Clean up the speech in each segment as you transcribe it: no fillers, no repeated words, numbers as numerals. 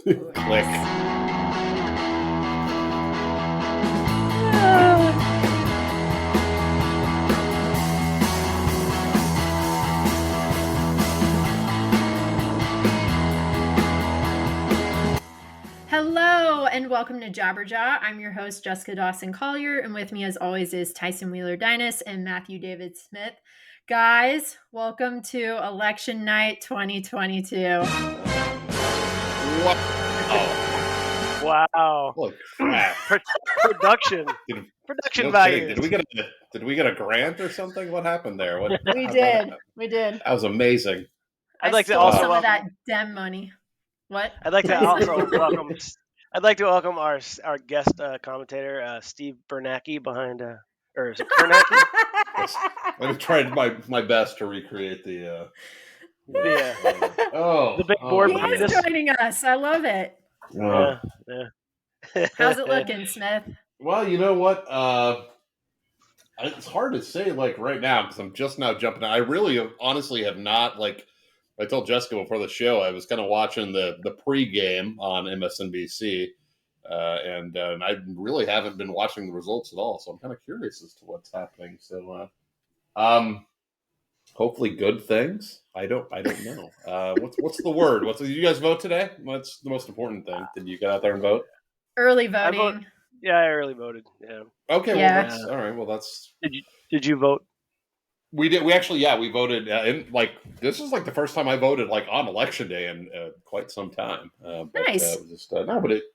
Click. Hello and welcome to Jabberjaw. I'm your host, Jessica Dawson Collier, and with me, as always, is Tyson Wheeler Dynas and Matthew David Smith. Guys, welcome to Election Night 2022. Wow! Holy crap! Production No value. kidding. Did we get a grant or something? What happened there? We did. That was amazing. I'd like to stole also some of welcome. that Dem money. What? I'd like to Tyson? also welcome. I'd like to welcome our guest commentator, Steve Bernacki behind. Or is it Bernacki? Yes. I've tried my best to recreate the the big board He behind is us. joining us. I love it. Yeah. How's it looking, Smith? Well, you know what? It's hard to say like right now because I'm just now jumping. I really honestly have not like. I told Jessica before the show I was kind of watching the pregame on MSNBC, and I really haven't been watching the results at all. So I'm kind of curious as to what's happening. So, hopefully good things. I don't know. What's the word? Did you guys vote today? What's the most important thing? Did you get out there and vote? Early voting. I early voted. Yeah. Okay. Yeah. Well, that's all right. Well, that's. Did you vote? We did. We actually, we voted. This is like the first time I voted like on election day in quite some time. Nice. It was just but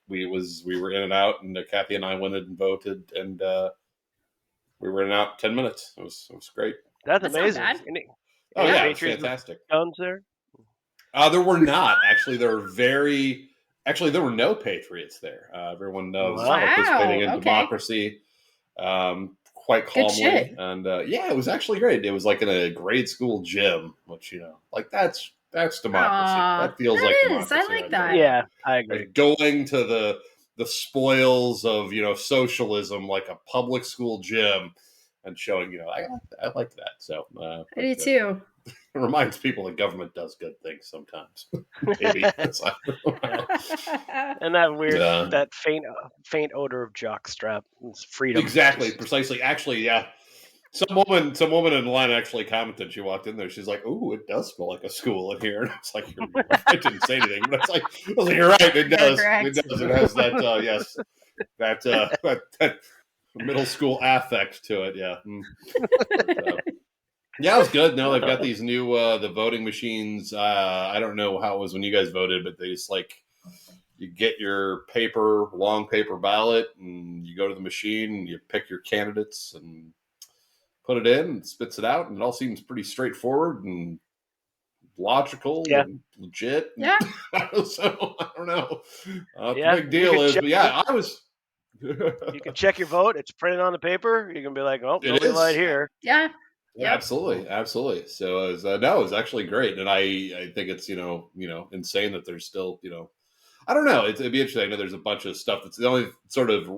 we were in and out, and Kathy and I went in and voted, and we were in and out 10 minutes. It was great. That's amazing. Not bad. Oh yeah, it was fantastic. Guns there? There were not actually. There were no patriots there. Everyone knows participating in democracy. Quite calmly, and it was actually great. It was like in a grade school gym, which that's democracy. That feels like democracy. I like that. Yeah, I agree. Like going to the spoils of socialism, like a public school gym, and showing I like that. So I do too. It reminds people that government does good things sometimes. Maybe. And that weird, that faint odor of jockstrap, freedom. Exactly, precisely. Actually, yeah. Some woman in line actually commented. She walked in there. She's like, "Ooh, it does smell like a school in here." And it's like, I didn't say anything, but I was like, "You're right. It does. It does. It has that. Yes, that middle school affect to it. Yeah." Yeah, it was good. Now they've got these new the voting machines. I don't know how it was when you guys voted, but they just you get your long paper ballot, and you go to the machine, and you pick your candidates, and put it in, and spits it out, and it all seems pretty straightforward and logical and legit. Yeah. So I don't know. The big deal is, but I was. You can check your vote. It's printed on the paper. You can be like, "Oh, nobody lied here." Yeah. Yeah, absolutely. So it was actually great, and I think it's insane that there's still I don't know. It'd be interesting. I know there's a bunch of stuff that's the only sort of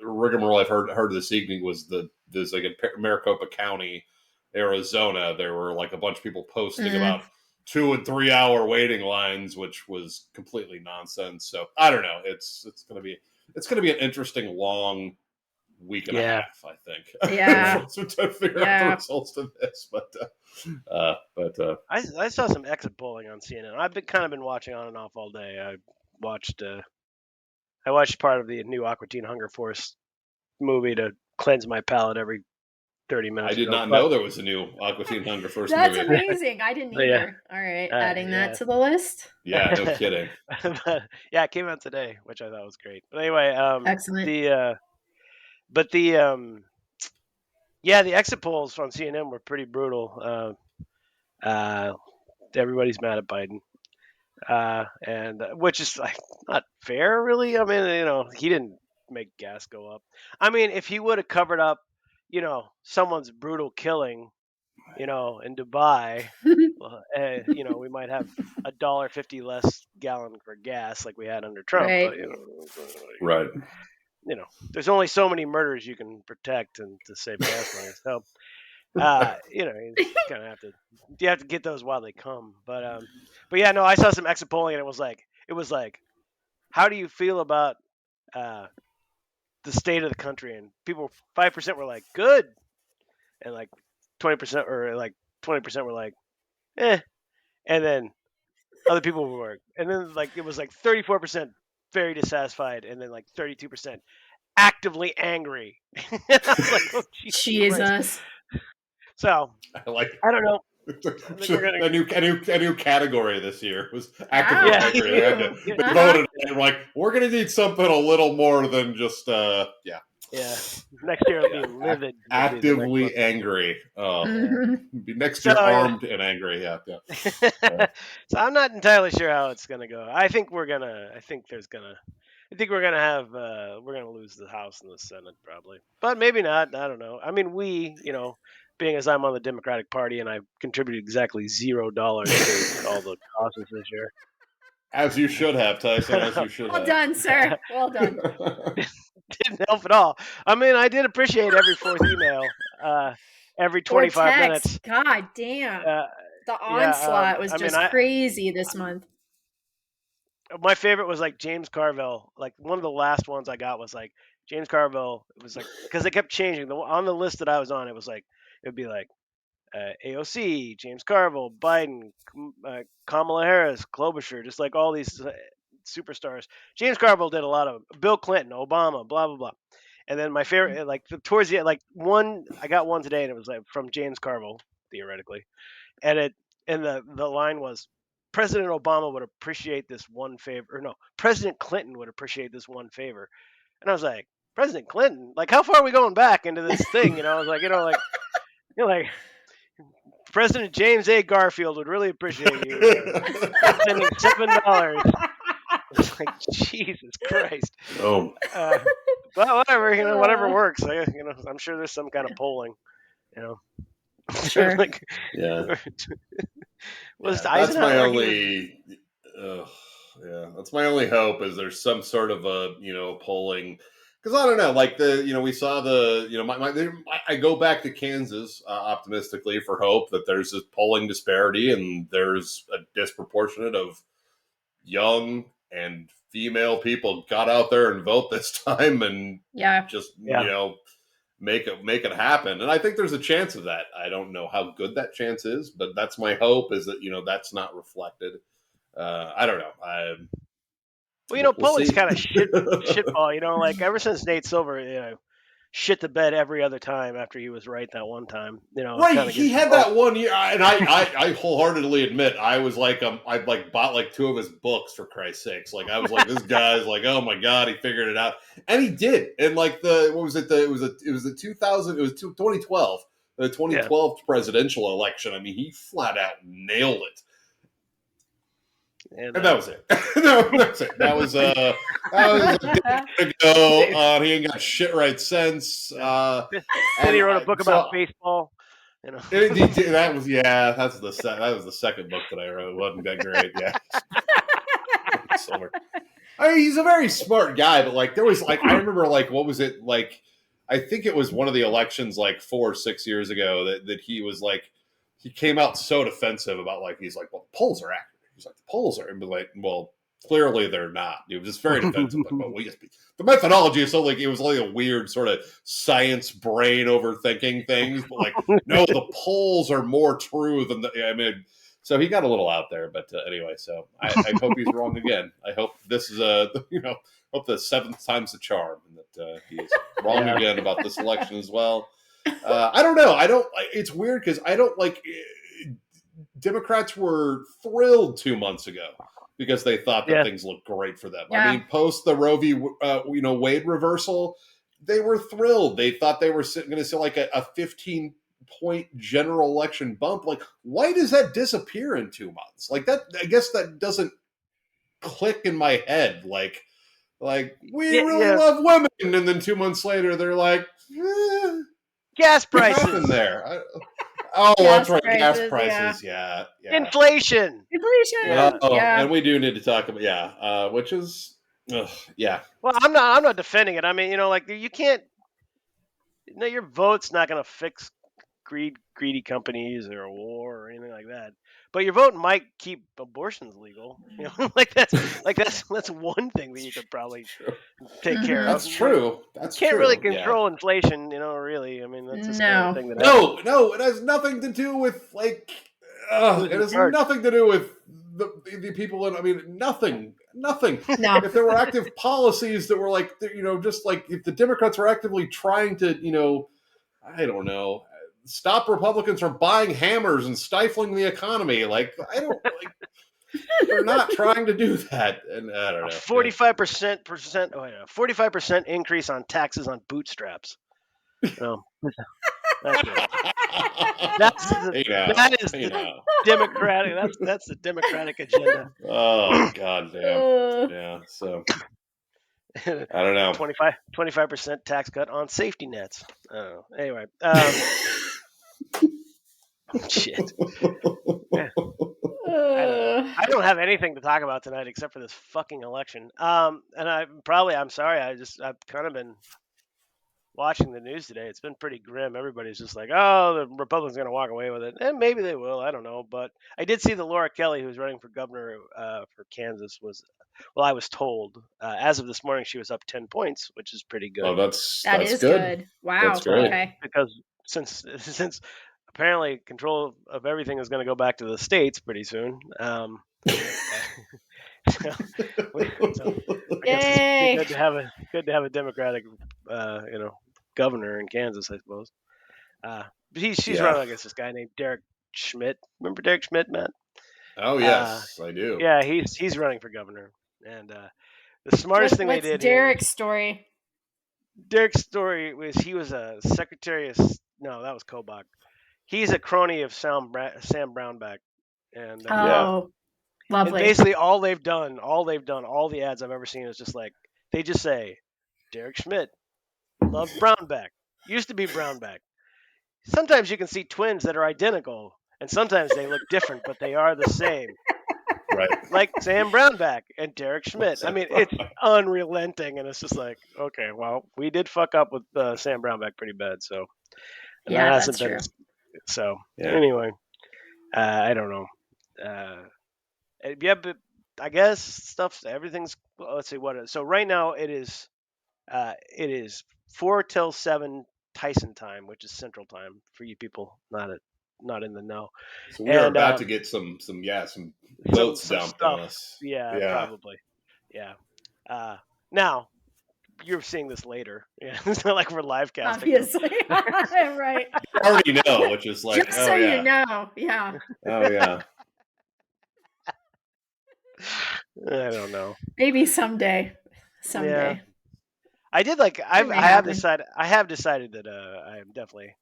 rigmarole I've heard this evening was there's like in Maricopa County, Arizona. There were like a bunch of people posting about 2 and 3 hour waiting lines, which was completely nonsense. So I don't know. It's gonna be an interesting long week and a half, I think. Yeah. To figure out the results of this, but I saw some exit polling on CNN. I've been watching on and off all day. I watched part of the new Aqua Teen Hunger Force movie to cleanse my palate every 30 minutes. I did not know there was a new Aqua Teen Hunger Force movie. That's amazing. I didn't either. All right, adding that to the list. Yeah, no kidding. It came out today, which I thought was great. But anyway, excellent. The exit polls on CNN were pretty brutal. Everybody's mad at Biden, and which is like not fair, really. I mean, he didn't make gas go up. I mean, if he would have covered up, someone's brutal killing, in Dubai, we might have $1.50 less gallon for gas like we had under Trump. Right. But, right. There's only so many murders you can protect and to save gas money. So, you kind of have to get those while they come. But yeah, no, I saw some exit polling and it was like how do you feel about the state of the country? And people, 5% were like, good, and like 20% or like 20% were like, eh, and then other people were, and then like it was like 34% very dissatisfied, and then like 32% actively angry. And I was like, oh Jesus Christ. Jesus. So I like I don't know. I think we're gonna. a new category this year was actively Wow. angry. They had to Yeah. they voted and were like, we're gonna need something a little more than just Yeah. Next year it'll be livid. actively angry. Mhm. Be next So, year yeah. armed and angry. Yeah. So I'm not entirely sure how it's gonna go. I think we're gonna. I think we're gonna have. We're gonna lose the House and the Senate probably, but maybe not. I don't know. I mean, being as I'm on the Democratic Party and I've contributed exactly $0 to all the causes this year. As you should have, Tyson. As you should Well have. done, sir. Well done. Didn't help at all. I mean, I did appreciate every fourth email, every Or 25 text. minutes. God damn. The Yeah, onslaught was I mean, just crazy this month. my favorite was like James Carville. Like one of the last ones I got was like James Carville. It was like because they kept changing. On the list that I was on, it was like it would be like AOC, James Carville, Biden, Kamala Harris, Klobuchar, just like all these superstars. James Carville did a lot of Bill Clinton, Obama, blah blah blah. And then my favorite, like towards the end, like one, I got one today, and it was like from James Carville, theoretically, and the line was, President Obama would appreciate this one favor, or no, President Clinton would appreciate this one favor, and I was like, President Clinton, like how far are we going back into this thing? I was like, like President James A. Garfield would really appreciate you sending $7. It's like Jesus Christ. Oh. But whatever, whatever works. I'm sure there's some kind of polling. Sure. Like, yeah. Was That's my Eisenhower only. That's my only hope is there's some sort of a polling. Because I don't know, like we saw I go back to Kansas optimistically for hope that there's a polling disparity and there's a disproportionate of young and female people got out there and vote this time and just make it happen. And I think there's a chance of that. I don't know how good that chance is, but that's my hope is that that's not reflected. I don't know. Well, polling's kind of shitball. Like ever since Nate Silver, shit the bed every other time after he was right that one time. Right, he had that one year, and I wholeheartedly admit I was like, I like bought like 2 of his books for Christ's sakes. Like I was like, this guy's like, oh my god, he figured it out, and he did. And like it was the 2012, the 2012 presidential election. I mean, he flat out nailed it. And that was it. That was it. That was a decade ago. He ain't got shit right since. Then he wrote a book about baseball. That was that was the second book that I wrote. It wasn't that great. Yeah. I mean, he's a very smart guy, but like there was like I remember like what was it like? I think it was one of the elections like 4 or 6 years ago that he was like he came out so defensive about like he's like, well, the polls are accurate. He's like, the polls are, and be like, well, clearly they're not. It was just very defensive. Like, well, the methodology is so like it was like a weird sort of science brain overthinking things. But like, no, the polls are more true than I mean. So he got a little out there, but anyway. So I hope he's wrong again. I hope this is hope the 7th time's the charm, and that he is wrong again about this election as well. I don't know. It's weird because I don't like. Democrats were thrilled 2 months ago because they thought that things looked great for them. Yeah. I mean, post the Roe v. Wade reversal, they were thrilled. They thought they were going to see like a 15-point general election bump. Like, why does that disappear in 2 months? Like that, I guess that doesn't click in my head. Like we really love women, and then 2 months later, they're like, gas prices in there. Oh, that's right. Gas prices, yeah. Inflation. And we do need to talk about, which is, yeah. Well, I'm not defending it. I mean, like you can't. Your vote's not going to fix greedy companies or a war or anything like that. But your vote might keep abortions legal. Like that's That's one thing that you could probably True. take care of. That's true. That's Can't true. really Yeah. control inflation, really. I mean, that's just kind of No. thing that No, it has nothing to do with like. It has nothing to do with the people in. I mean, nothing. No. If there were active policies that were like, just like if the Democrats were actively trying to, I don't know, stop Republicans from buying hammers and stifling the economy. Like, I don't like. They're not trying to do that, and I don't know. 45% increase on taxes on bootstraps. No, that's the Democratic. That's the Democratic agenda. Oh God damn. Yeah. So I don't know. 25% tax cut on safety nets. Anyway. Shit. Yeah. I don't have anything to talk about tonight except for this fucking election. And I'm sorry. I've kind of been watching the news today. It's been pretty grim. Everybody's just like, oh, the Republicans are going to walk away with it. And maybe they will. I don't know. But I did see that Laura Kelly, who's running for governor for Kansas, I was told as of this morning, she was up 10 points, which is pretty good. Oh, that's good. Wow. That's great. Okay. Because since apparently control of everything is going to go back to the states pretty soon. So I guess it's good to have a Democratic, governor in Kansas, I suppose. But she's running against this guy named Derek Schmidt. Remember Derek Schmidt, Matt? Oh yes, I do. Yeah, he's running for governor, and the smartest thing they did. Derek's story? Derek's story was he was a secretary of no, that was Kobach. He's a crony of Sam Brownback, and lovely. And basically, all they've done, all the ads I've ever seen is just like they just say, Derek Schmidt, love Brownback, used to be Brownback. Sometimes you can see twins that are identical, and sometimes they look different, but they are the same. Right. Like Sam Brownback and Derek Schmidt. I mean, it's unrelenting, and it's just like, okay, well, we did fuck up with Sam Brownback pretty bad, so. Yeah, that's true. So anyway, I don't know. But I guess everything's. Let's see what it is. So right now it is 4 till 7 Tyson time, which is Central Time for you people not in the know. So we're about to get some votes dumped on us. Yeah, probably. Yeah. Now. You're seeing this later. Yeah, it's not like we're live casting. Obviously, right. You already know, which is like, just so you know, yeah. Oh yeah. I don't know. Maybe someday. Yeah. I did like. I have decided that I am definitely.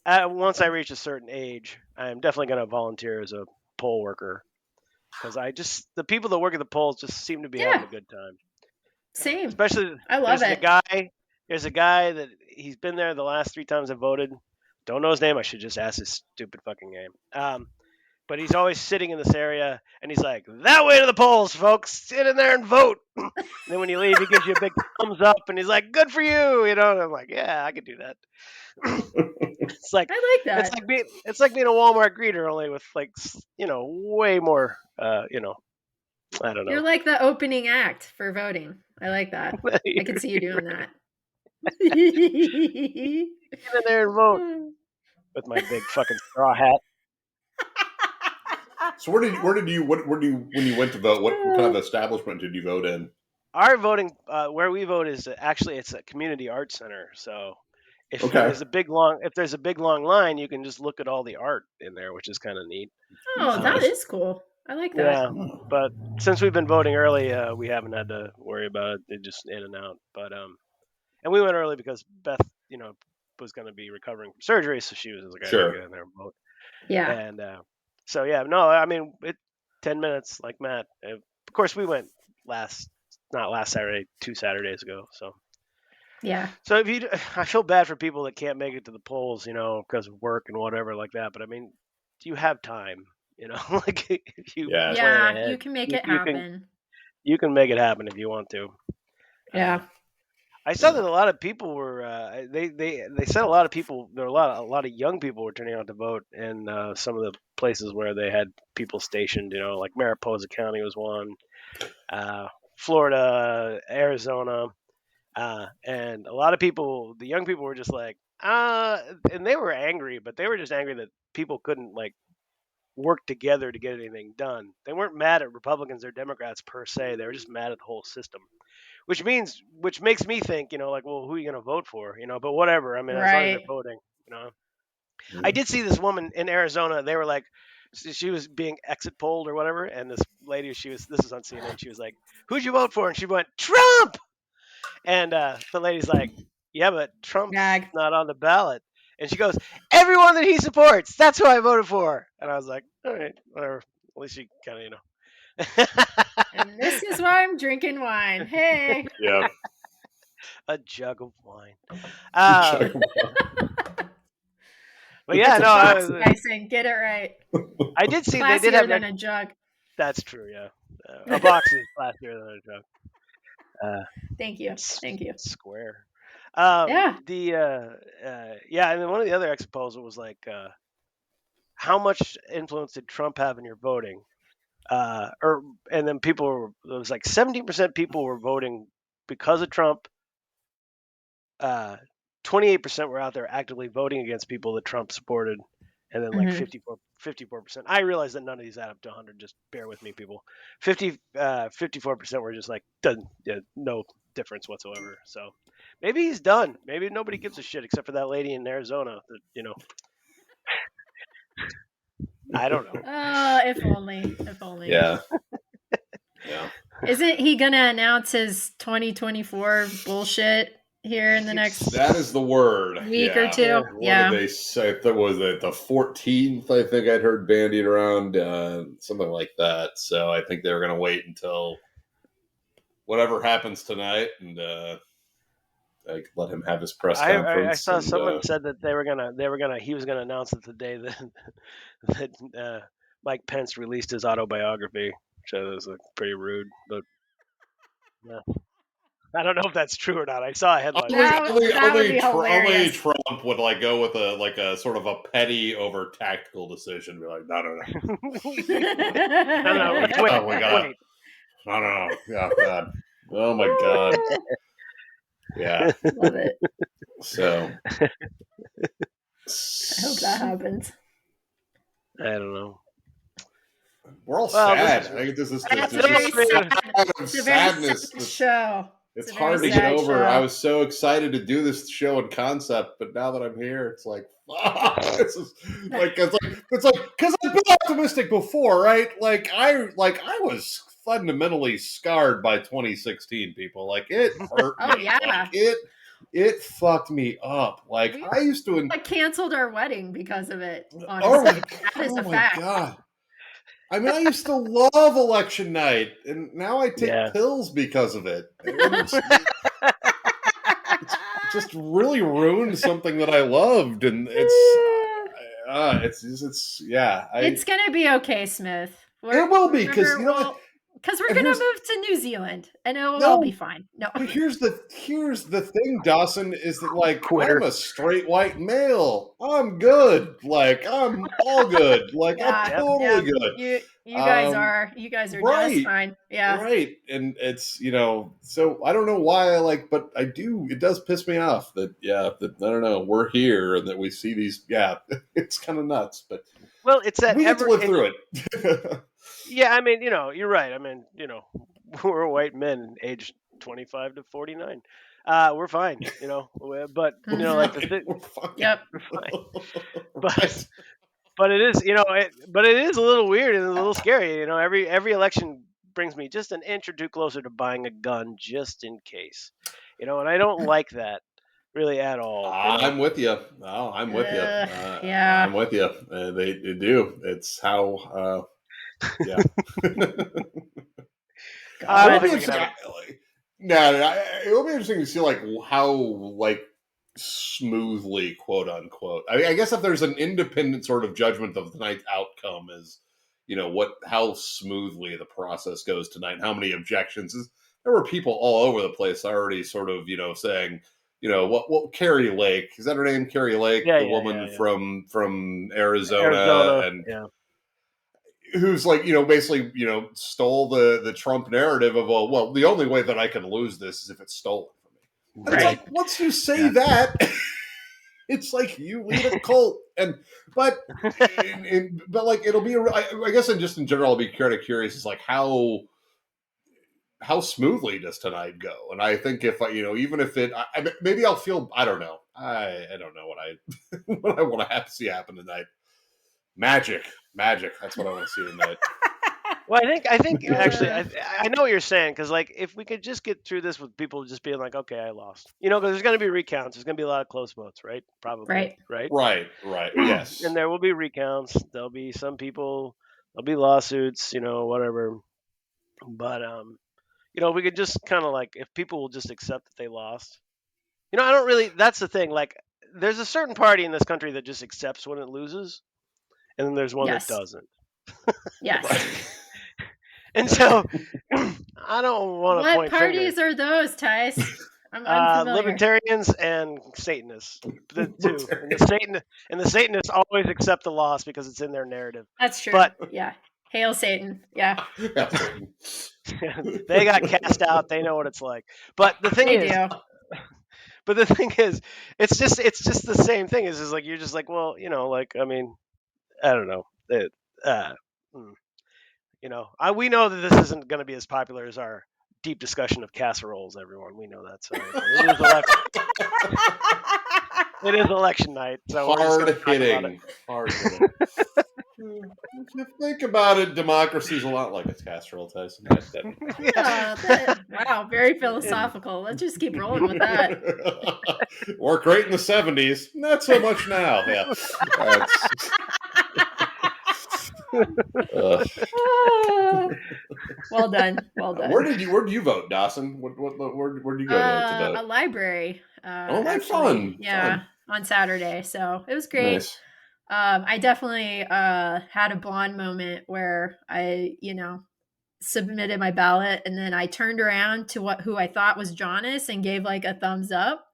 Once I reach a certain age, I am definitely going to volunteer as a poll worker, because the people that work at the polls just seem to be having a good time. Same. Especially, I love it. There's a guy that he's been there the last 3 times I voted. Don't know his name. I should just ask his stupid fucking name. But he's always sitting in this area, and he's like, that way to the polls, folks. Sit in there and vote. And then when you leave, he gives you a big thumbs up, and he's like, good for you. And I'm like, yeah, I could do that. It's like, I like that. It's like being a Walmart greeter, only with way more, I don't know. You're like the opening act for voting. I like that. I can see you doing that. Get in there and vote with my big fucking straw hat. So when you went to vote, what kind of establishment did you vote in? Our voting, where we vote is it's a community art center. So if there's a big long line, you can just look at all the art in there, which is kind of neat. Oh, that is cool. I like that. Yeah, but since we've been voting early, we haven't had to worry about it. They're just in and out. But and we went early because Beth, was going to be recovering from surgery, so she was like, I gotta get in there and vote. Yeah. And so yeah, no, I mean, 10 minutes, like Matt. Of course, we went not last Saturday, 2 Saturdays ago. So yeah. So I feel bad for people that can't make it to the polls, because of work and whatever like that. But I mean, do you have time? Like if you plan ahead, you can make it happen. You can make it happen if you want to. Yeah. I saw that a lot of people were. They said a lot of people. There were a lot of young people were turning out to vote in some of the places where they had people stationed. Like Mariposa County was one. Florida, Arizona, and a lot of people, the young people, were just like, and they were angry, but they were just angry that people couldn't like work together to get anything done. They weren't mad at Republicans or Democrats per se. They were just mad at the whole system, which makes me think, like, well, who are you going to vote for? But whatever. I mean, as long as they're Right. voting, I did see this woman in Arizona. They were like, she was being exit polled or whatever, and this lady, this was on CNN. She was like, "Who'd you vote for?" And she went, "Trump." And the lady's like, "Yeah, but Trump's Gag. not on the ballot." And she goes, "Everyone that he supports, that's who I voted for." And I was like, "All right, whatever." At least she kind of, And this is why I'm drinking wine. Hey. Yeah. a jug of wine. Chuck- But yeah, It's a no, box, Tyson. Get it right. I did see they did Classier have than a jug. That's true. Yeah, a box is classier than a jug. Thank you. Thank you. Square. Yeah. Yeah, and then one of the other exit polls was like, how much influence did Trump have in your voting? And then it was like 17% people were voting because of Trump. 28% were out there actively voting against people that Trump supported, and then like Mhm. 54%. I realize that none of these add up to 100. Just bear with me, people. 54% were just like no difference whatsoever. So maybe he's done. Maybe nobody gives a shit except for that lady in Arizona. I don't know. If only. If only. Yeah. Yeah. Isn't he going to announce his 2024 bullshit here in the next That is the word. week Yeah. or two? What Yeah. did they say? That was it. The 14th, I think I'd heard bandied around, something like that. So I think they were going to wait until whatever happens tonight and like let him have his press I conference. saw and, someone said that he was gonna announce it the day that Mike Pence released his autobiography, which was pretty rude. But yeah. I don't know if that's true or not. I saw a headline. That would be only hilarious. Trump would like go with a sort of a petty over tactical decision. Be like, no. No, let's wait. Oh my God. Wait. No. Yeah, God. Oh my God. Yeah. Love it. So I hope that happens. I don't know. we're all Well, sad. this is- I think this is It's this a very is sad, kind of it's a very sadness. sad show. It's a very hard to get sad over. show. I was so excited to do this show in concept, but now that I'm here, it's like, fuck. This is it's like because I've been optimistic before, right? Like I was fundamentally scarred by 2016. People, like it hurt Oh, me. yeah. Like, it fucked me up. Like We- I used to. I canceled our wedding because of it. Oh Honestly, my, that is a oh my fact. God. I mean, I used to love election night, and now I take Yeah. pills because of it. It's just really ruined something that I loved, and it's yeah. It's gonna be okay, Smith. It will be, 'cause, you know, because we're and gonna here's- move to New Zealand, and it will No. all be fine. No, But here's the thing, Dawson, is that like Quitter. I'm a straight white male. I'm good. Like I'm all good. Like I'm totally good. you guys are just right. fine. Yeah, Right. And it's, so I don't know why but it does piss me off that I don't know, we're here and that we see these, it's kind of nuts, but Well, it's that we have to live through it. Yeah, I mean, you're right. I mean, we're white men aged 25 to 49. We're fine, but like We're fine. Yep. we're fine. But it is, but it is a little weird and a little scary. Every election brings me just an inch or two closer to buying a gun just in case. And I don't like that really at all. I'm with you. Oh, I'm with you. Yeah. I'm with you. They do. It's how. Yeah. I It'll don't be think we can interesting. It'll be interesting to see how smoothly, quote unquote. I mean, I guess if there's an independent sort of judgment of tonight's outcome is, how smoothly the process goes tonight, how many objections. There were people all over the place already sort of, saying, what Carrie Lake, is that her name? Carrie Lake, the woman from Arizona. And who's like, basically, stole the Trump narrative of, well, the only way that I can lose this is if it's stolen from me. And it's like, once you say that, it's like you lead a cult. But like, it'll be, I guess, in general, I'll be kind of curious, is like how smoothly does tonight go? And I think if even if maybe I'll feel, I don't know. I don't know what I want to have to see happen tonight. Magic. That's what I want to see tonight. Well, I think actually, I know what you're saying, because like if we could just get through this with people just being like, okay, I lost, because there's going to be recounts, there's going to be a lot of close votes, right? Probably, right, yes, and there will be recounts. There'll be some people, there'll be lawsuits, whatever. But we could just kind of like, if people will just accept that they lost, I don't really. That's the thing. Like, there's a certain party in this country that just accepts when it loses, and then there's one that doesn't. Yes. And so, I don't want to point fingers. What parties are those, Tice? I'm unfamiliar. Libertarians and Satanists, the two. And the Satanists always accept the loss because it's in their narrative. That's true. But yeah, hail Satan. Yeah. They got cast out. They know what it's like. But the thing is, but the thing is, it's just the same thing. It's just like, you're just like, well, like, I mean, I don't know. We know that this isn't going to be as popular as our deep discussion of casseroles, everyone. We know that. So it is election night. So hard hitting. If you think about it, democracy's a lot like a casserole, Tyson. Wow, very philosophical. Let's just keep rolling with that. Worked great in the 70s, not so much now. Yeah. Well done. Where did you vote, Dawson? Where did you go to vote? A library. That's fun. Yeah, on Saturday. So it was great. Nice. I definitely had a blonde moment where I, submitted my ballot, and then I turned around to who I thought was Jonas and gave like a thumbs up.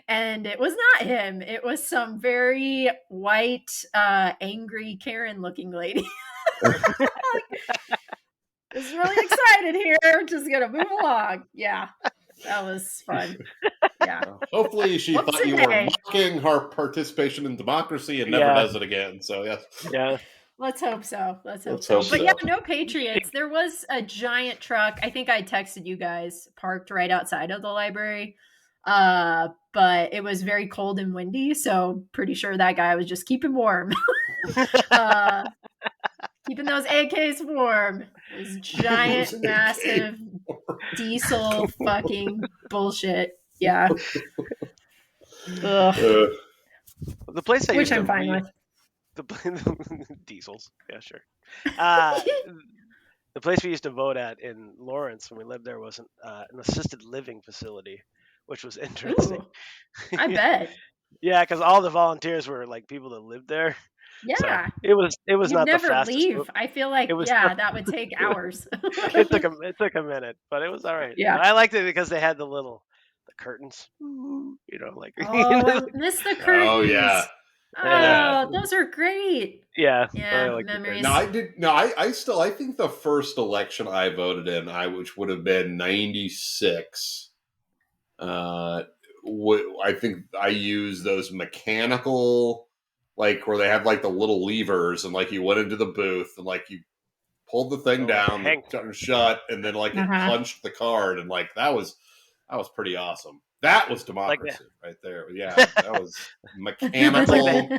And it was not him. It was some very white, angry Karen looking lady. Was really excited here. Just gonna move along. Yeah, that was fun. Yeah. Hopefully she thought you were mocking her participation in democracy and never does it again. So yes. Yeah. Let's hope so. Let's hope so. But yeah, no Patriots. There was a giant truck. I think I texted you guys, parked right outside of the library. But it was very cold and windy, so pretty sure that guy was just keeping warm. Keeping those AKs warm. This giant, massive diesel fucking bullshit. Yeah. The place I Which I'm fine with. The diesels. Yeah, sure. The place we used to vote at in Lawrence when we lived there was an assisted living facility, which was interesting. Ooh, I bet. Yeah, because all the volunteers were like people that lived there. Yeah, so it was You'd not never the fastest leave. move. that would take hours. It took a minute, but it was all right. Yeah, I liked it because they had the curtains. Like. I miss the curtains. Oh yeah. Oh, those are great. Yeah. Memories. I think the first election I voted in, which would have been 96. I think I used those mechanical, like where they had like the little levers, and like you went into the booth and like you pulled the thing down, and shut, and then like it punched the card, and like that was pretty awesome. That was democracy right there. Yeah, that was mechanical.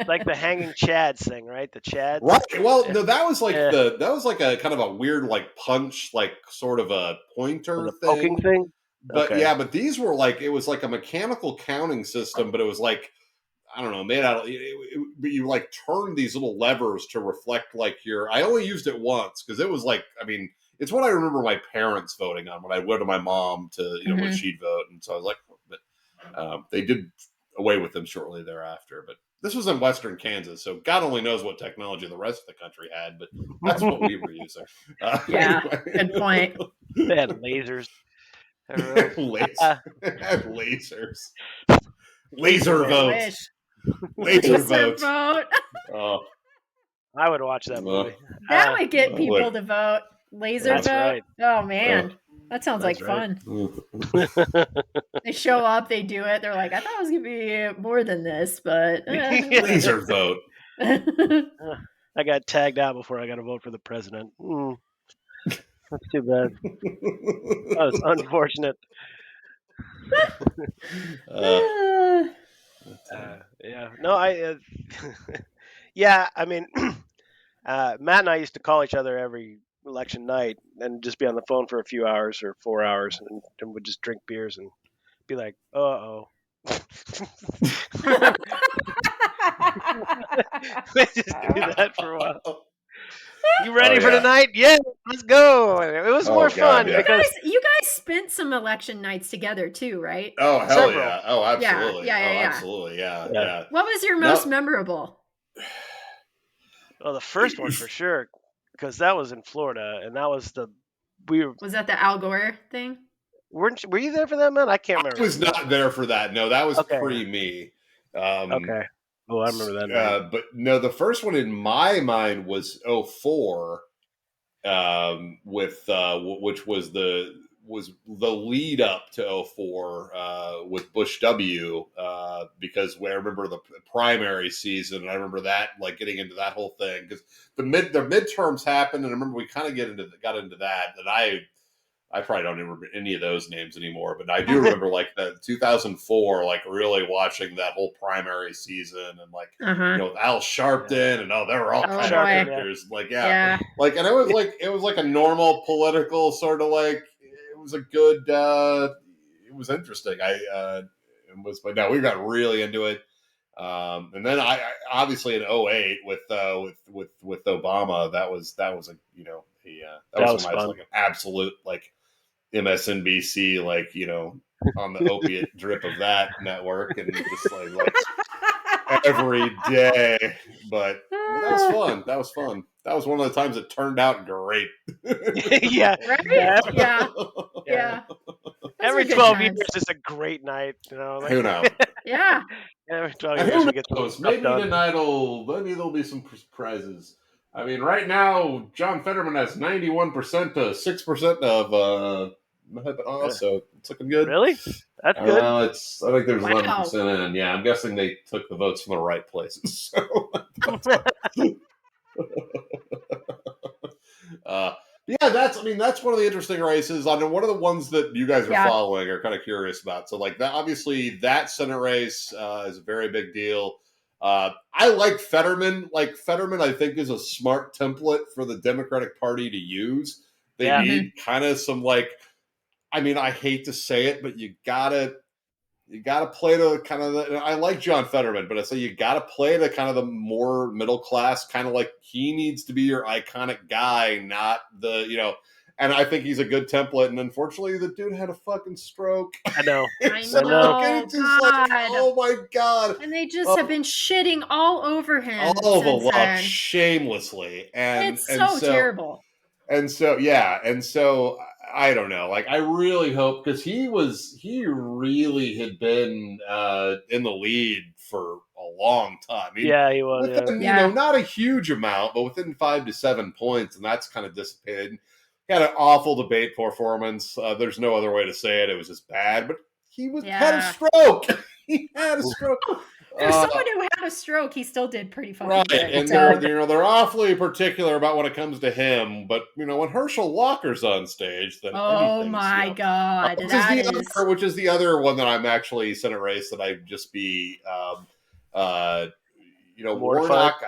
Like the hanging Chads thing, right? The Chads. Right. Well, no, that was like that was like a kind of a weird like punch, like sort of a pointer thing. Poking thing. But but these were like, it was like a mechanical counting system, but it was like, I don't know, made out of, but you like turned these little levers to reflect like I only used it once because it was like, I mean, it's what I remember my parents voting on when I went to my mom to, when she'd vote. And so I was like, but they did away with them shortly thereafter. But this was in Western Kansas, so God only knows what technology the rest of the country had, but that's what we were using. Anyway. Good point. They had lasers. Lasers. Laser vote. Laser vote. I would watch that movie. That would get I people would. to vote. Laser That's vote. right. Oh man, that sounds That's like right. fun. They show up, they do it. They're like, I thought it was gonna be more than this, but Laser vote. I got tagged out before I got to vote for the president. That's too bad. That was unfortunate. Yeah. No, yeah, I mean, Matt and I used to call each other every election night and just be on the phone for a few hours or 4 hours and would just drink beers and be like, uh-oh. We just do that for a while. You ready for tonight? Yeah, let's go. It was more fun because you guys spent some election nights together too, right? Oh hell Several. yeah! Oh absolutely! Yeah. Absolutely! Yeah. What was your most memorable? Well, the first one for sure, because that was in Florida, and that was Was that the Al Gore thing? Were you there for that, man? I can't remember. I was not there for that. No, that was pre me. Okay. Oh, I remember that. But no, the first one in my mind was 04, which was the lead up to 04 with Bush W. Because I remember the primary season, and I remember that like getting into that whole thing because the midterms happened, and I remember we kind of got into that, and I probably don't remember any of those names anymore, but I do remember like the 2004, like really watching that whole primary season and like, Al Sharpton and they were all kind of characters. Like, like, and it was like a normal political sort of like, it was a good, it was interesting. But no, we got really into it. And then I obviously in 08 with Obama, that was that was when I was like an absolute like MSNBC, like, on the opiate drip of that network and just like every day. But that was fun. That was one of the times it turned out great. Yeah. Right? Yeah. Every 12 years is a great night, Like, who knows? Yeah. Every 12 years we get some maybe tonight maybe there'll be some surprises. I mean, right now, John Fetterman has 91% to 6% of so it's looking good. Really? That's good. I think there's 11% in. Yeah, I'm guessing they took the votes from the right places. So. That's one of the interesting races. I know one of the ones that you guys are following or kind of curious about. So like that, obviously that Senate race is a very big deal. I like Fetterman. Like Fetterman, I think is a smart template for the Democratic Party to use. They need kind of some like, I hate to say it, but you gotta play to kind of I like John Fetterman, but I say you gotta play to kind of the more middle class, kind of like he needs to be your iconic guy, not the and I think he's a good template. And unfortunately, the dude had a fucking stroke. I know. Oh my God. And they just have been shitting all over him. All the love, shamelessly. And it's so terrible. And so, I don't know. Like, I really hope, because he really had been in the lead for a long time. He was. Within, not a huge amount, but within 5 to 7 points, and that's kind of dissipated. He had an awful debate performance. There's no other way to say it. It was just bad, but he had a stroke. He had a stroke. For someone who had a stroke, he still did pretty fucking good. And they're awfully particular about when it comes to him. But when Herschel Walker's on stage, then my God, which is the other one that I'm actually Senate race that I'd just be, Warnock.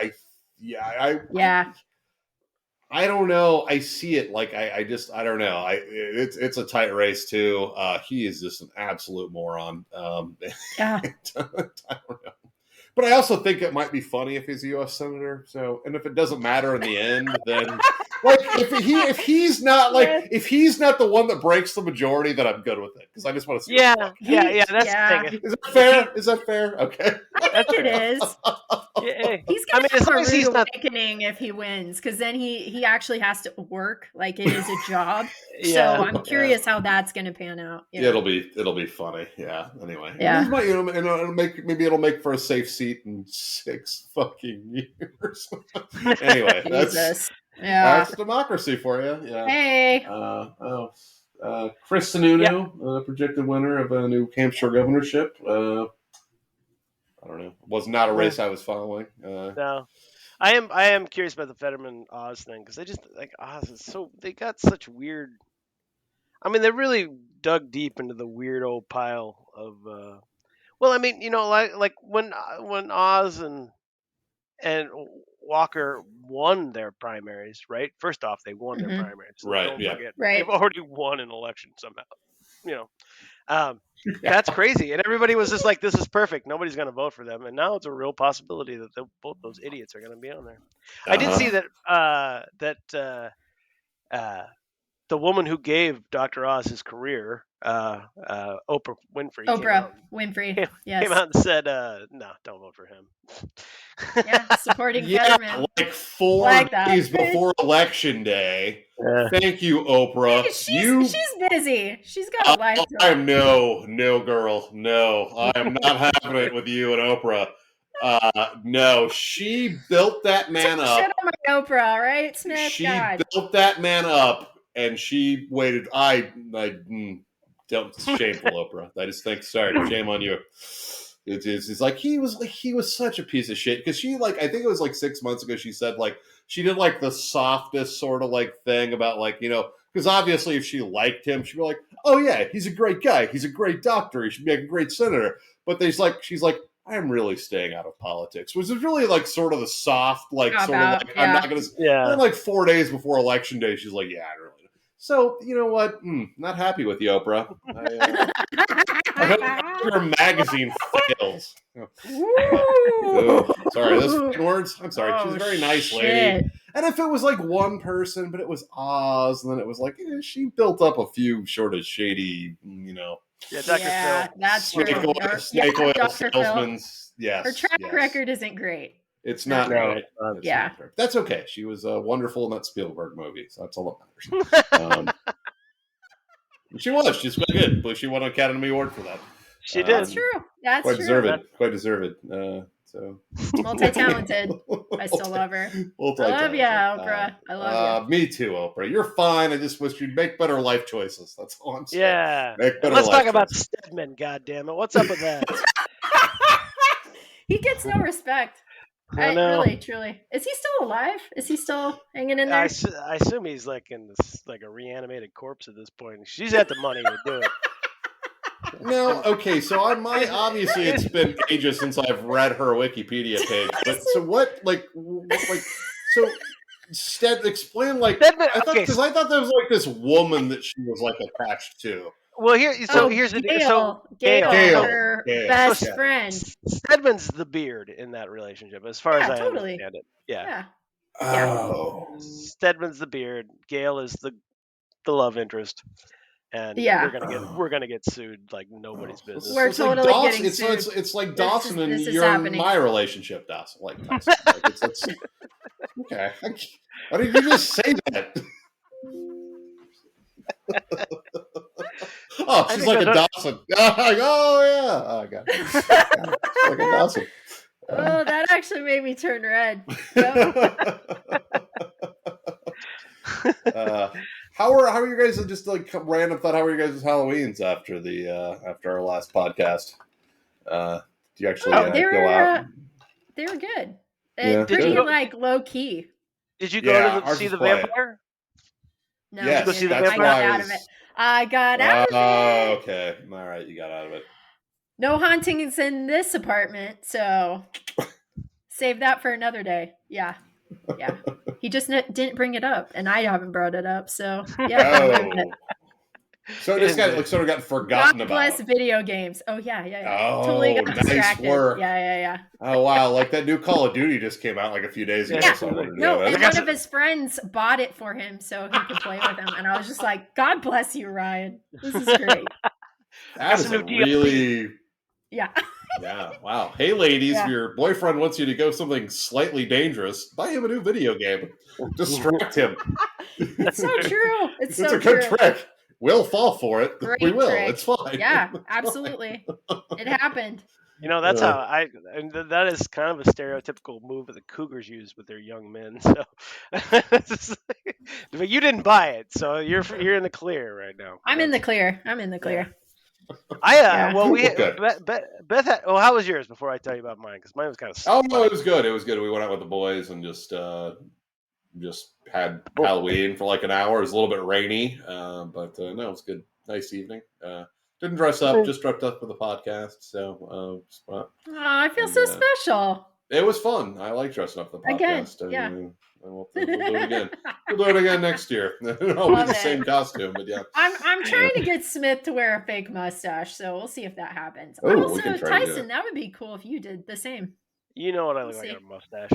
I don't know. I see it like I don't know. It's a tight race too. He is just an absolute moron. I don't know. But I also think it might be funny if he's a U.S. senator. So, and if it doesn't matter in the end, then Like if he's not the one that breaks the majority, then I'm good with it because I just want to see. Yeah. That's the thing. Is that fair? Is that fair? Okay. I think it is. Yeah. He's gonna as have long a as he's rude not. awakening if he wins, because then he actually has to work like it is a job. Yeah. So I'm curious how that's gonna pan out. Yeah, it'll be funny. Yeah. Anyway, Yeah. This might, it'll make for a safe seat in 6 fucking years. Anyway, Jesus. that's democracy for you. Yeah. Hey. Chris Sununu, projected winner of a New Hampshire governorship. I don't know. Was not a race I was following. No. I am curious about the Fetterman Oz thing because they just like Oz is so they got such weird. I mean, they really dug deep into the weird old pile of. Well, I mean, like when Oz and Walker won their primaries, right? First off, they won their primaries, so right? Don't forget, right. They've already won an election somehow. That's crazy, and everybody was just like, "This is perfect. Nobody's going to vote for them." And now it's a real possibility that both those idiots are going to be on there. I did see that the woman who gave Dr. Oz his career, Oprah Winfrey. Came out and said, "No, don't vote for him." Yeah, supporting Fetterman. Like 4 days before election day. Thank you, Oprah. She's busy. She's got a life. I'm no girl. No, I am not having it with you and Oprah. No, she built that man up. Shit on my Oprah, right, Smith? She built that man up, and she waited. I don't shameful, Oprah. I just think, sorry, shame on you. It's like he was such a piece of shit because she I think it was 6 months ago she said she did the softest sort of thing about because obviously if she liked him she'd be like, oh yeah, he's a great guy, he's a great doctor, he should be a great senator. But she's like, I'm really staying out of politics, which is really sort of the soft I'm not gonna. Yeah. And 4 days before election day, she's like, yeah, I really. So you know what? Not happy with you, Oprah. I hope your magazine fails. Sorry, those words. I'm sorry. She's a very nice lady. And if it was one person, but it was Oz, and then it was she built up a few sort of shady, Yeah, Dr. Phil. That's true. Snake oil salesmen. Yes. Her track record isn't great. It's not great. Yeah. That's okay. She was wonderful in that Spielberg movie, so that's all that matters. She was. She's quite good, but she won an Academy Award for that. She did. That's true. That's quite true. Deserved. Quite deserved. So multi-talented. I still love her. I love you, Oprah. I love you. Me too, Oprah. You're fine. I just wish you'd make better life choices. That's all I'm saying. Yeah. Let's talk about Stedman. God damn it! What's up with that? He gets no respect. Really, truly. Is he still alive? Is he still hanging in there? I assume he's in this a reanimated corpse at this point. She's got the money to do it. No, okay. So obviously it's been ages since I've read her Wikipedia page. But so what? Explain I thought there was this woman that she was attached to. Well, here's the deal. So Gail, her best friend. Stedman's the beard in that relationship, as far as I understand it. Yeah. Oh. Stedman's the beard. Gail is the love interest, and we're gonna get sued like nobody's business. We're totally getting sued. It's like Dawson and my relationship, Dawson. It's okay. Why did you just say that? Oh, she's like a Dawson. Oh yeah. Oh god. Like a Dawson. Oh, that actually made me turn red. How are you guys? Just random thought. How are you guys' Halloweens after our last podcast? Do you actually go out? They were good. Pretty low key. Did you go to see the vampire? No, yes, go see the I got out of it. I got out of it. Oh, okay. All right, you got out of it. No hauntings in this apartment, so save that for another day. Yeah. He just didn't bring it up, and I haven't brought it up, so yeah. So He this didn't guy do like it. sort of got forgotten God bless about. video games. Oh yeah. Totally Oh, got nice distracted. work. Yeah. Oh wow, like that new Call of Duty just came out like a few days ago. Yeah, So I wondered, No, yeah, and Like I one said- of his friends bought it for him so he could play with him, and I was just like, "God bless you, Ryan. This is great." that is some a new DLC. really Yeah. yeah. Wow. Hey, ladies, Yeah. if your boyfriend wants you to go something slightly dangerous, buy him a new video game. Distract him. It's so true. It's so a good true. trick. We'll fall for it. Great We will. trick. It's fine. Yeah, It's absolutely. It happened. That's how and that is kind of a stereotypical move that the Cougars use with their young men. So, but you didn't buy it, so you're in the clear right now. I'm in the clear. Yeah. Well, we Okay. Beth had, how was yours before I tell you about mine? Because mine was kind of Oh no, it was good. It was good. We went out with the boys and just had Halloween for like an hour. It was a little bit rainy, but no, it was good. Nice evening. Didn't dress up, just dressed up for the podcast. So I feel so special. it was fun. I like dressing up for the Again, podcast. yeah. We'll do it again. We'll do it again next year. It'll be the same costume, but yeah. I'm trying to get Smith to wear a fake mustache, so we'll see if that happens. Oh, also, we can try to do Tyson, that would be cool if you did the same. You know what I look like on a mustache.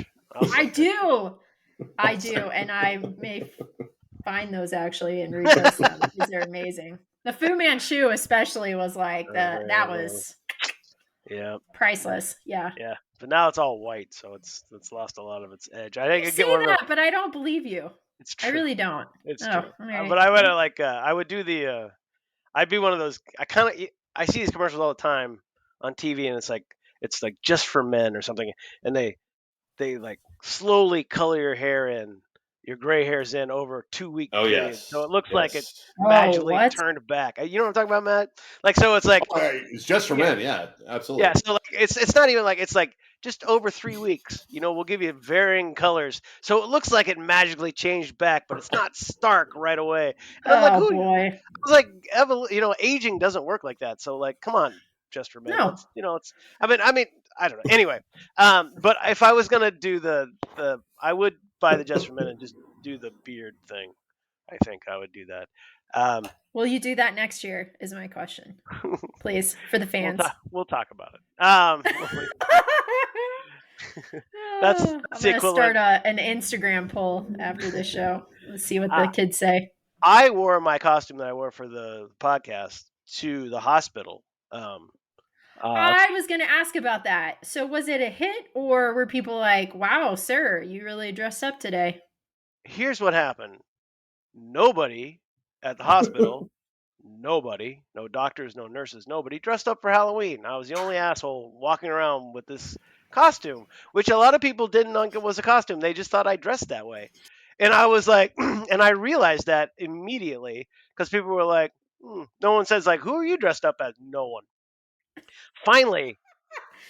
I do, and I may find those actually and repost them because they're amazing. The Fu Manchu especially was like that was priceless. Yeah. But now it's all white, so it's lost a lot of its edge. I think I say get one that, of but I don't believe you. It's true. I really don't. It's Oh, true. all right. But I would I would do the I'd be one of those. I see these commercials all the time on TV, and it's like just for men or something, and they like slowly color your hair in, your gray hairs in over a 2-week period, yes. so it looks like it Oh, magically what? turned back. You know what I'm talking about, Matt? Like, so it's like it's just for men. Yeah, absolutely. yeah. So like it's not even like it's like just over 3 weeks. We'll give you varying colors, so it looks like it magically changed back, but it's not stark right away. And I'm like, boy. I was like, aging doesn't work like that. So like, come on, just for men. No. It's I mean, I don't know. Anyway, but if I was gonna do the I would buy the just for men and just do the beard thing. I think I would do that. Will you do that next year? Is my question, please, for the fans. We'll talk about it. That's I'm gonna start an Instagram poll after the show. Let's see what the kids say. I wore my costume that I wore for the podcast to the hospital. I was going to ask about that. So was it a hit, or were people like, wow, sir, you really dressed up today? Here's what happened. Nobody at the hospital, nobody, no doctors, no nurses, nobody dressed up for Halloween. I was the only asshole walking around with this costume, which a lot of people didn't think it was a costume. They just thought I dressed that way. And I was like, and I realized that immediately because people were like, no one says like, who are you dressed up as? No one. Finally,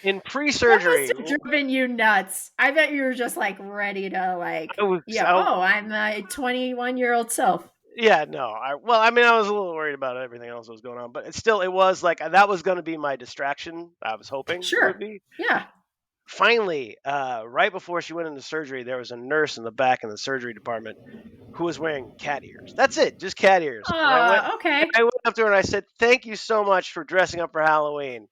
in pre-surgery, that must have driven you nuts. I bet you were just like ready to like, I'm my 21-year-old self. Yeah, no. I was a little worried about everything else that was going on, but it was like that was going to be my distraction. I was hoping it would be. Yeah. Finally, right before she went into surgery, there was a nurse in the back in the surgery department who was wearing cat ears. That's it, just cat ears. Okay. I went up to her and I said, "Thank you so much for dressing up for Halloween."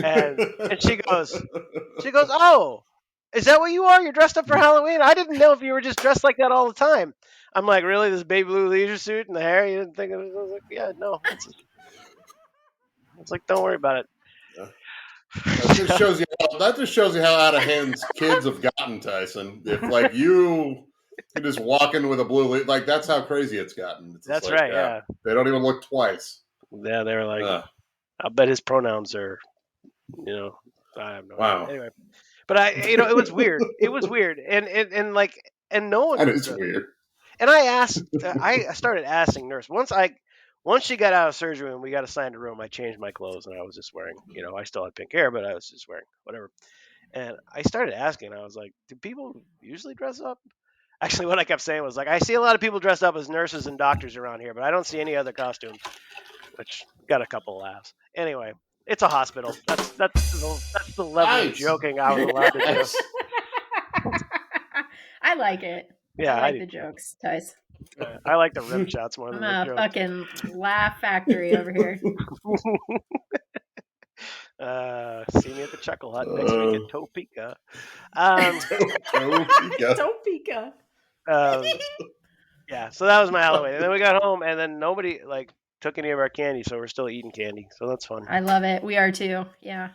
And she goes, "Oh, is that what you are? You're dressed up for Halloween? I didn't know if you were just dressed like that all the time." I'm like, "Really? This baby blue leisure suit and the hair? You didn't think of it?" I was like, "Yeah, no." It's like, don't worry about it. That just shows you how out of hands kids have gotten, Tyson. If like you're just walking with a blue like that's how crazy it's gotten. It's that's right. Yeah. They don't even look twice. Yeah, they were like, I bet his pronouns are, I have no idea. Anyway, but it was weird. It was weird, and no one. That is weird. And I started asking nurse once she got out of surgery and we got assigned a room, I changed my clothes and I was just wearing, I still had pink hair, but I was just wearing whatever. And I started asking, I was like, do people usually dress up? Actually, what I kept saying was like, I see a lot of people dressed up as nurses and doctors around here, but I don't see any other costumes, which got a couple of laughs. Anyway, it's a hospital. That's the level of joking I was allowed to do. I like it. Yeah, I like the jokes, Tice. I like the rim shots more I'm than the a jokes. fucking laugh factory over here. See me at the Chuckle Hut next week at Topeka. Topeka. Yeah, so that was my Halloween. And then we got home, and then nobody took any of our candy, so we're still eating candy. So that's fun. I love it. We are too. Yeah.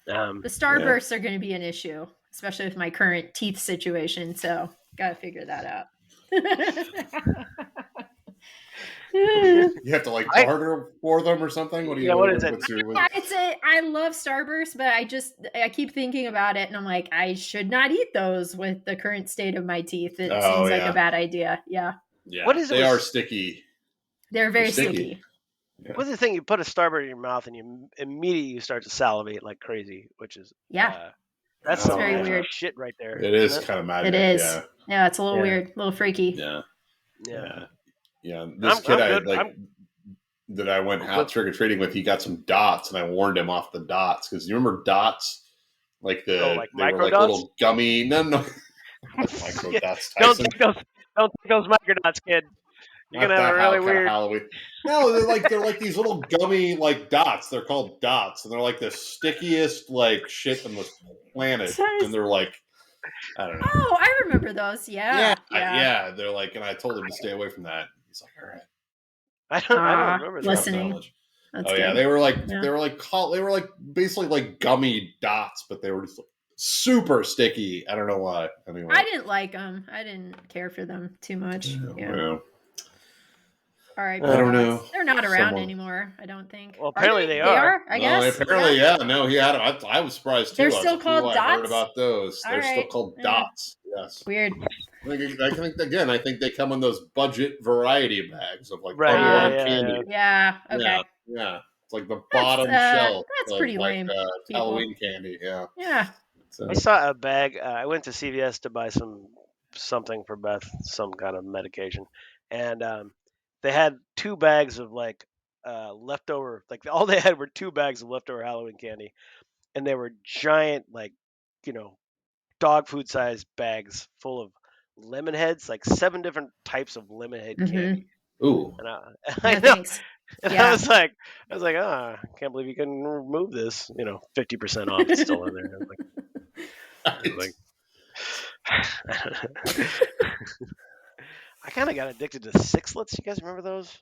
Um, The Starbursts are going to be an issue, especially with my current teeth situation. So, got to figure that out. You have to barter for them or something. What do you? Yeah, what is it? I love Starburst, but I keep thinking about it, and I'm like, I should not eat those with the current state of my teeth. It seems like a bad idea. Yeah. Yeah. What is it? They are sticky. They're very sticky. Yeah. What's the thing? You put a Starburst in your mouth, and you immediately start to salivate like crazy, which is that's some very magic weird shit right there. It is kind of magic. It is. Yeah. Yeah, it's a little weird, a little freaky. Yeah. Yeah. This kid that I went out trick or treating with, he got some dots, and I warned him off the dots because you remember dots, like they were like little gummy. No, micro dots. Don't take those microdots, kid. You're gonna have a really weird Halloween. No, they're like these little gummy dots. They're called dots, and they're like the stickiest shit on the planet. And they're like, I don't know. Oh, I remember those. Yeah. They're like, and I told him to stay away from that. He's like, all right. I don't remember listening. that. That's good. They were like basically like gummy dots, but they were just super sticky. I don't know why. Anyway, I didn't like them. I didn't care for them too much. Yeah. All right. I don't know. They're not around anymore. I don't think. Well, apparently they are. They are. I guess. Apparently, yeah. No, he had them. I was surprised too. They're still called dots. I heard about those. They're still called dots. Yes. Weird. I think they come in those budget variety bags of candy. Yeah. Okay. Yeah. It's like the bottom shelf. That's pretty lame. Halloween candy. Yeah. Yeah. So. I saw a bag. I went to CVS to buy something for Beth, some kind of medication, and they had 2 bags of leftover. All they had were 2 bags of leftover Halloween candy, and they were giant, dog food sized bags full of lemon heads, 7 different types of lemon head candy. Ooh. And I know. And I was like, I can't believe you couldn't remove this. 50% off. It's still in there. I kind of got addicted to Sixlets. You guys remember those?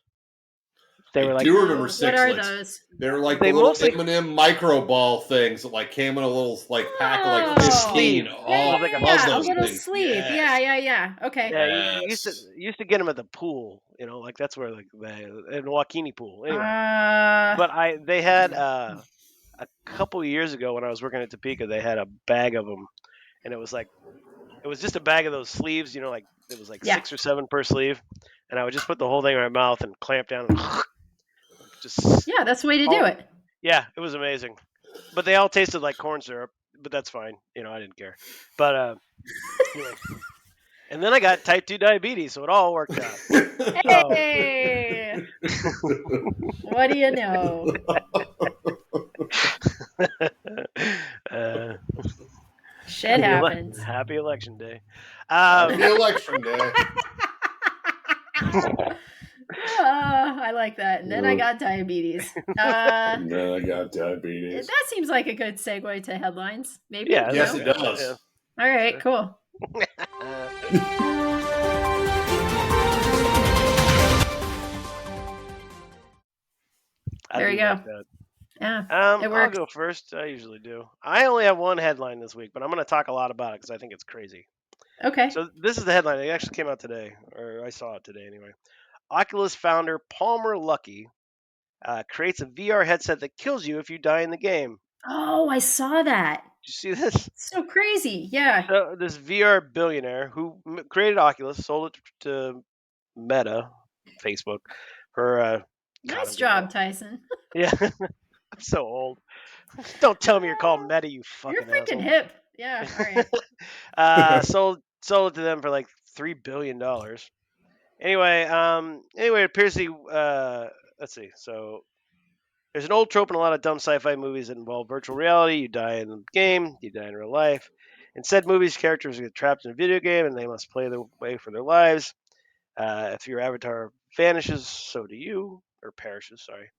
They were I do remember Sixlets. What are those? They were like the little M&M micro ball things that came in a little pack of 15. A little sleeve. Yes. Yeah. Okay. Yeah, you used to get them at the pool. That's where in the Waukene pool. Anyway, but they had a couple years ago when I was working at Topeka, they had a bag of them, and it was just a bag of those sleeves. It was 6 or 7 per sleeve, and I would just put the whole thing in my mouth and clamp down and that's the way to do it. Yeah, it was amazing. But they all tasted like corn syrup, but that's fine. I didn't care. But anyway. And then I got type 2 diabetes, so it all worked out. Hey! What do you know? Shit happens. Happy election day. Happy election day. I like that. And then I got diabetes. And then I got diabetes. That seems like a good segue to headlines. Maybe. Yeah. Yes, it does. Yeah. All right. Cool. There you go. Yeah. I'll go first. I usually do. I only have one headline this week, but I'm going to talk a lot about it because I think it's crazy. Okay. So this is the headline. It actually came out today, or I saw it today anyway. Oculus founder Palmer Luckey creates a VR headset that kills you if you die in the game. Oh, I saw that. Did you see this? It's so crazy. Yeah. So this VR billionaire who created Oculus sold it to Meta, Facebook, for nice job, Tyson. Yeah. I'm so old. Don't tell me you're called Meta, you fucking You're freaking asshole. hip. Yeah. All right. Sold it to them for $3 billion. Anyway, it appears let's see. So there's an old trope in a lot of dumb sci-fi movies that involve virtual reality. You die in the game, you die in real life. In said movies, characters get trapped in a video game and they must play their way for their lives. If your avatar vanishes, so do you, or perishes, sorry.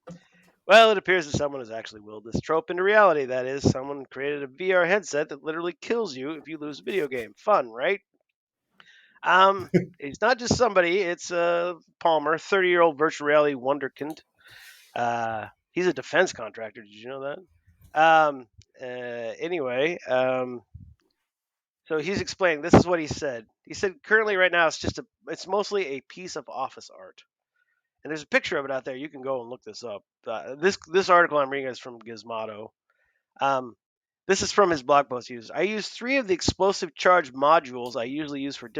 Well, it appears that someone has actually willed this trope into reality. That is, someone created a VR headset that literally kills you if you lose a video game. Fun, right? It's not just somebody. It's Palmer, 30-year-old virtual reality wonderkind. He's a defense contractor. Did you know that? Anyway, so he's explaining. This is what he said. He said currently, right now, it's mostly a piece of office art, and there's a picture of it out there. You can go and look this up. This article I'm reading is from Gizmodo. This is from his blog post. I use 3 of the explosive charge modules I use for a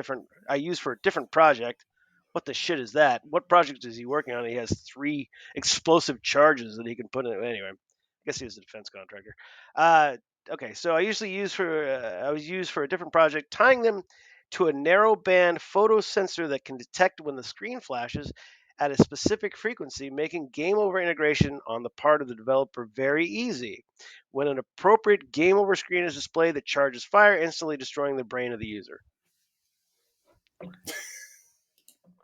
different project. What the shit is that? What project is he working on? He has 3 explosive charges that he can put in. Anyway, I guess he was a defense contractor. Okay, so I was used for a different project, tying them to a narrow band photo sensor that can detect when the screen flashes at a specific frequency, making game over integration on the part of the developer very easy. When an appropriate game over screen is displayed, the charges fire, instantly destroying the brain of the user.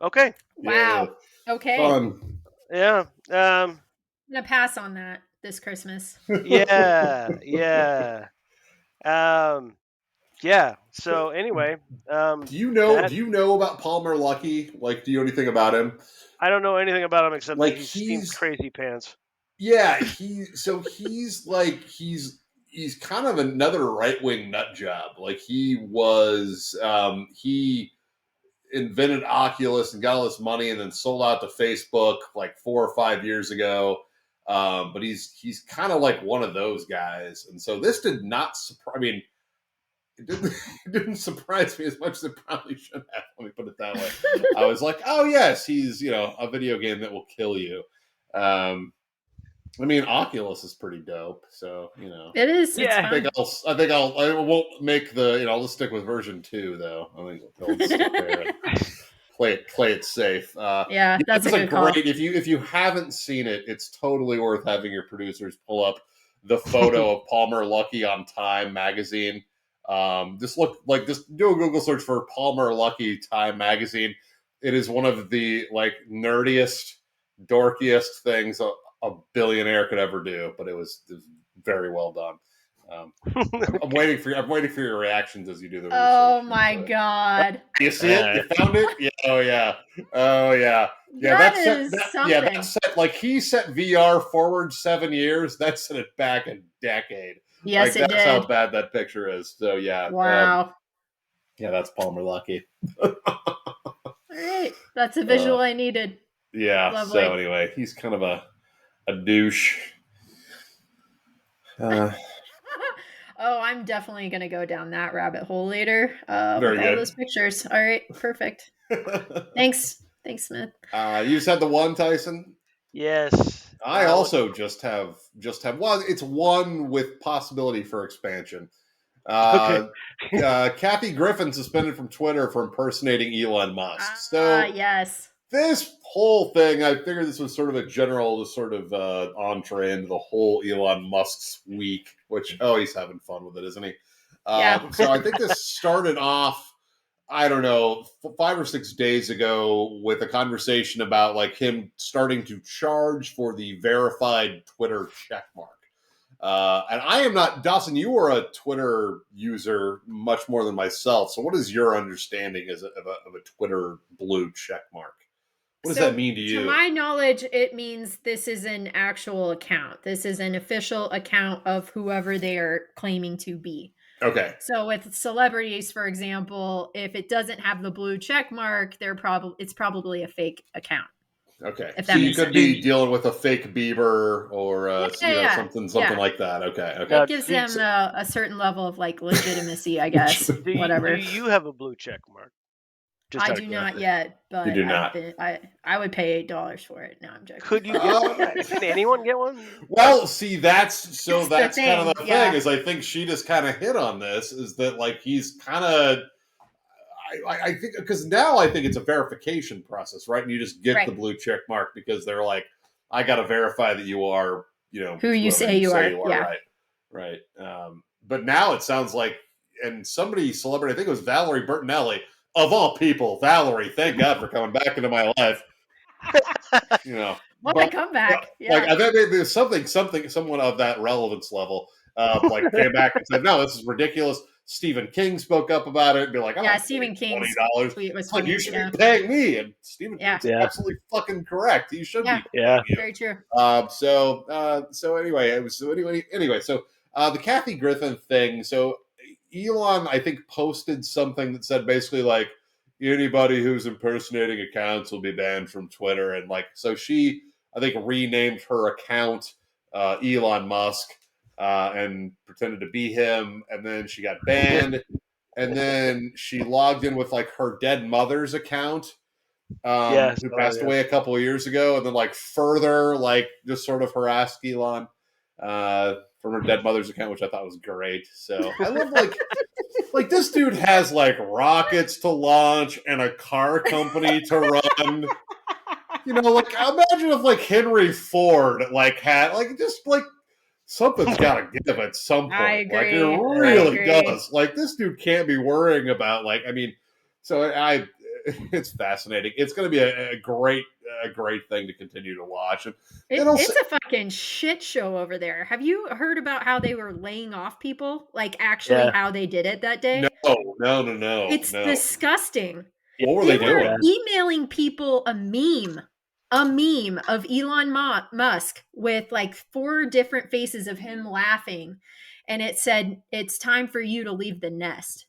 Okay. Wow. Okay. Fun. Yeah. I'm gonna pass on that this Christmas. Yeah. Yeah. Yeah. So anyway, Do you know about Palmer Luckey? Like, do you know anything about him? I don't know anything about him except Like, that he seems crazy pants. Yeah, he's kind of another right wing nut job. Like he invented Oculus and got all this money and then sold out to Facebook like 4 or 5 years ago. But he's kind of like one of those guys, and so this did not surprise. I mean, it didn't surprise me as much as it probably should have. Let me put it that way. I was like, oh yes, he's a video game that will kill you. I mean, Oculus is pretty dope, so It is. Yeah. I won't make the I'll just stick with version 2 though. I think I'll just stick there and play it safe. Yeah, that's a good call. If you haven't seen it, it's totally worth having your producers pull up the photo of Palmer Luckey on Time magazine. Just do a Google search for Palmer Luckey Time magazine. It is one of the nerdiest, dorkiest things a billionaire could ever do, but it was very well done. I'm waiting for your reactions as you do the research. Oh my god! You see it? You found it? Yeah. Oh yeah. Oh yeah. Yeah. That's set. Like, he set VR forward 7 years. That set it back a decade. Yes, it did. That's how bad that picture is. So yeah. Wow. Yeah, that's Palmer Luckey. All right, that's a visual I needed. Yeah. Lovely. So anyway, he's kind of a douche. Oh, I'm definitely gonna go down that rabbit hole later. Very with good. all those pictures. All right, perfect. Thanks, Smith. You just had the one, Tyson? Yes. I also just have one. It's one with possibility for expansion. Okay. Kathy Griffin suspended from Twitter for impersonating Elon Musk. So yes. This whole thing, I figured this was sort of a general entree into the whole Elon Musk's week, which, he's having fun with it, isn't he? Yeah. So I think this started off, I don't know, 5 or 6 days ago with a conversation about him starting to charge for the verified Twitter checkmark. And I am not, Dawson, you are a Twitter user much more than myself. So what is your understanding of a Twitter blue checkmark? What does that mean to you? To my knowledge, it means this is an actual account. This is an official account of whoever they are claiming to be. Okay. So with celebrities, for example, if it doesn't have the blue check mark, it's probably a fake account. Okay. So you could be dealing with a fake Bieber or something like that. Okay. Okay. It gives them a certain level of legitimacy, I guess. Whatever. Do you have a blue check mark? I do not yet, but you do not. I would pay $8 for it. No, I'm joking. Could you get Can anyone get one? Well, see, that's kind of the thing. Is I think she just kind of hit on this. Is that he's kind of. I think because now I think it's a verification process, right? And you just get the blue check mark because they're like, I got to verify that you are, who you say you are. Yeah. Right. But now it sounds like, and celebrity, I think it was Valerie Bertinelli. of all people, Valerie, thank God for coming back into my life. What a comeback! Yeah. Like I think there's someone of that relevance level, like came back and said, "No, this is ridiculous." Stephen King spoke up about it and be like, yeah, Stephen King's tweet was funny. You should be paying me, and Stephen King's Yeah. absolutely fucking correct. You should be paying you. Very true. So anyway, the Kathy Griffin thing. So Elon, I think, posted something that said basically like anybody who's impersonating accounts will be banned from Twitter, and like so she, I think, renamed her account Elon Musk. And pretended to be him, and then she got banned, and then she logged in with like her dead mother's account, who passed away a couple of years ago, and then like further like just sort of harassed Elon from her dead mother's account, which I thought was great. So I love like this dude has like rockets to launch and a car company to run. Like imagine if like Henry Ford like had like just like. Something's got to give at some point. I agree. Like it really does. Like this dude can't be worrying about it's fascinating. It's going to be a great thing to continue to watch. It's a fucking shit show over there. Have you heard about how they were laying off people? Like actually how they did it that day? No. It's disgusting. What were they doing? Emailing people a meme of Elon Musk with like 4 different faces of him laughing. And it said, "It's time for you to leave the nest."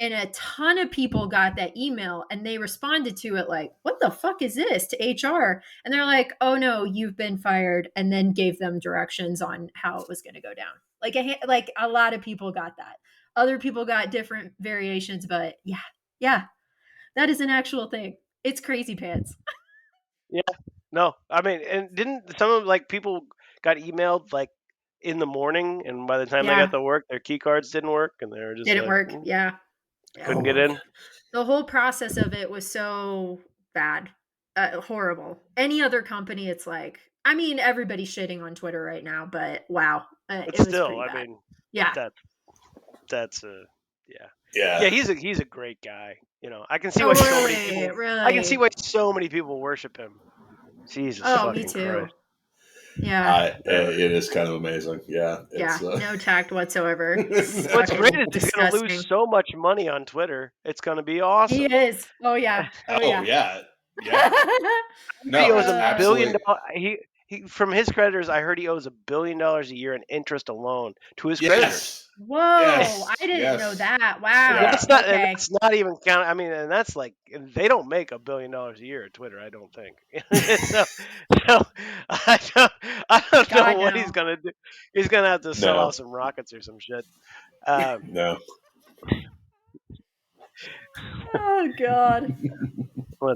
And a ton of people got that email and they responded to it like, "What the fuck is this?" to HR. And they're like, "Oh no, you've been fired." And then gave them directions on how it was going to go down. Like a lot of people got that. Other people got different variations, but yeah, that is an actual thing. It's crazy pants. Yeah, no, I mean, and didn't some of like people got emailed like in the morning, and by the time they got to work, their key cards didn't work, and they were just didn't work. Yeah, couldn't get in. The whole process of it was so bad, horrible. Any other company, it's like, I mean, everybody's shitting on Twitter right now, but wow, but still, I mean, that's yeah. He's a great guy. I can see why so many people. Really? I can see why so many people worship him. Jesus. Oh, me too. Christ. Yeah. It is kind of amazing. Yeah. No tact whatsoever. What's great is he's going to lose so much money on Twitter. It's going to be awesome. He is. Oh yeah. Yeah. No, he owes $1 billion. He from his creditors, I heard he owes $1 billion a year in interest alone to his creditors. Whoa! I didn't know that. Wow. Yeah. That's not even count. I mean, and that's like they don't make $1 billion a year at Twitter. I don't think. so I don't know what he's gonna do. He's gonna have to sell off some rockets or some shit. No. Oh God.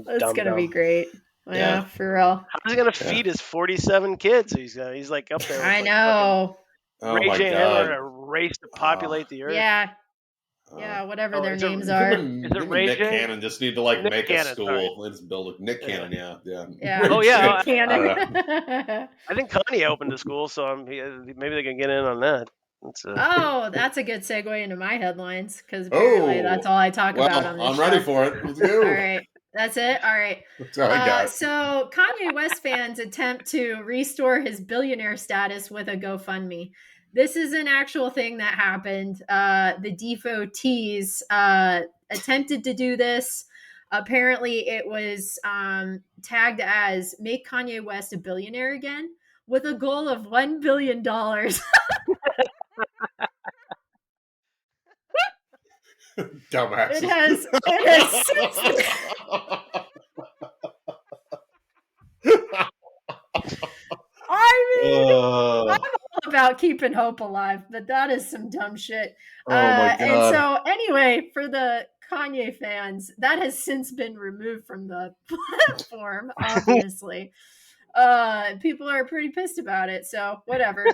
That's gonna be great. Yeah, for real. How's he gonna feed his 47 kids? He's like up there. I know. Ray J and Emma are a race to populate the earth. Yeah. Yeah, whatever their names are. Is it Ray Nick J? Cannon just need to like Nick make Cannon, a school. sorry. Let's build a Nick Cannon. Yeah. Oh yeah. Nick Cannon. I think Kanye opened a school, so maybe they can get in on that. That's a good segue into my headlines because apparently that's all I talk about on this I'm show. ready for it. Let's go. All right. That's it? All right. That's all I got. So Kanye West fans attempt to restore his billionaire status with a GoFundMe. This is an actual thing that happened. The devotees attempted to do this. Apparently it was tagged as "Make Kanye West a Billionaire Again" with a goal of $1 billion. Dumbass. It has I mean, I'm all about keeping hope alive, but that is some dumb shit. Oh my God. And so anyway, for the Kanye fans, that has since been removed from the platform, obviously. People are pretty pissed about it, so whatever.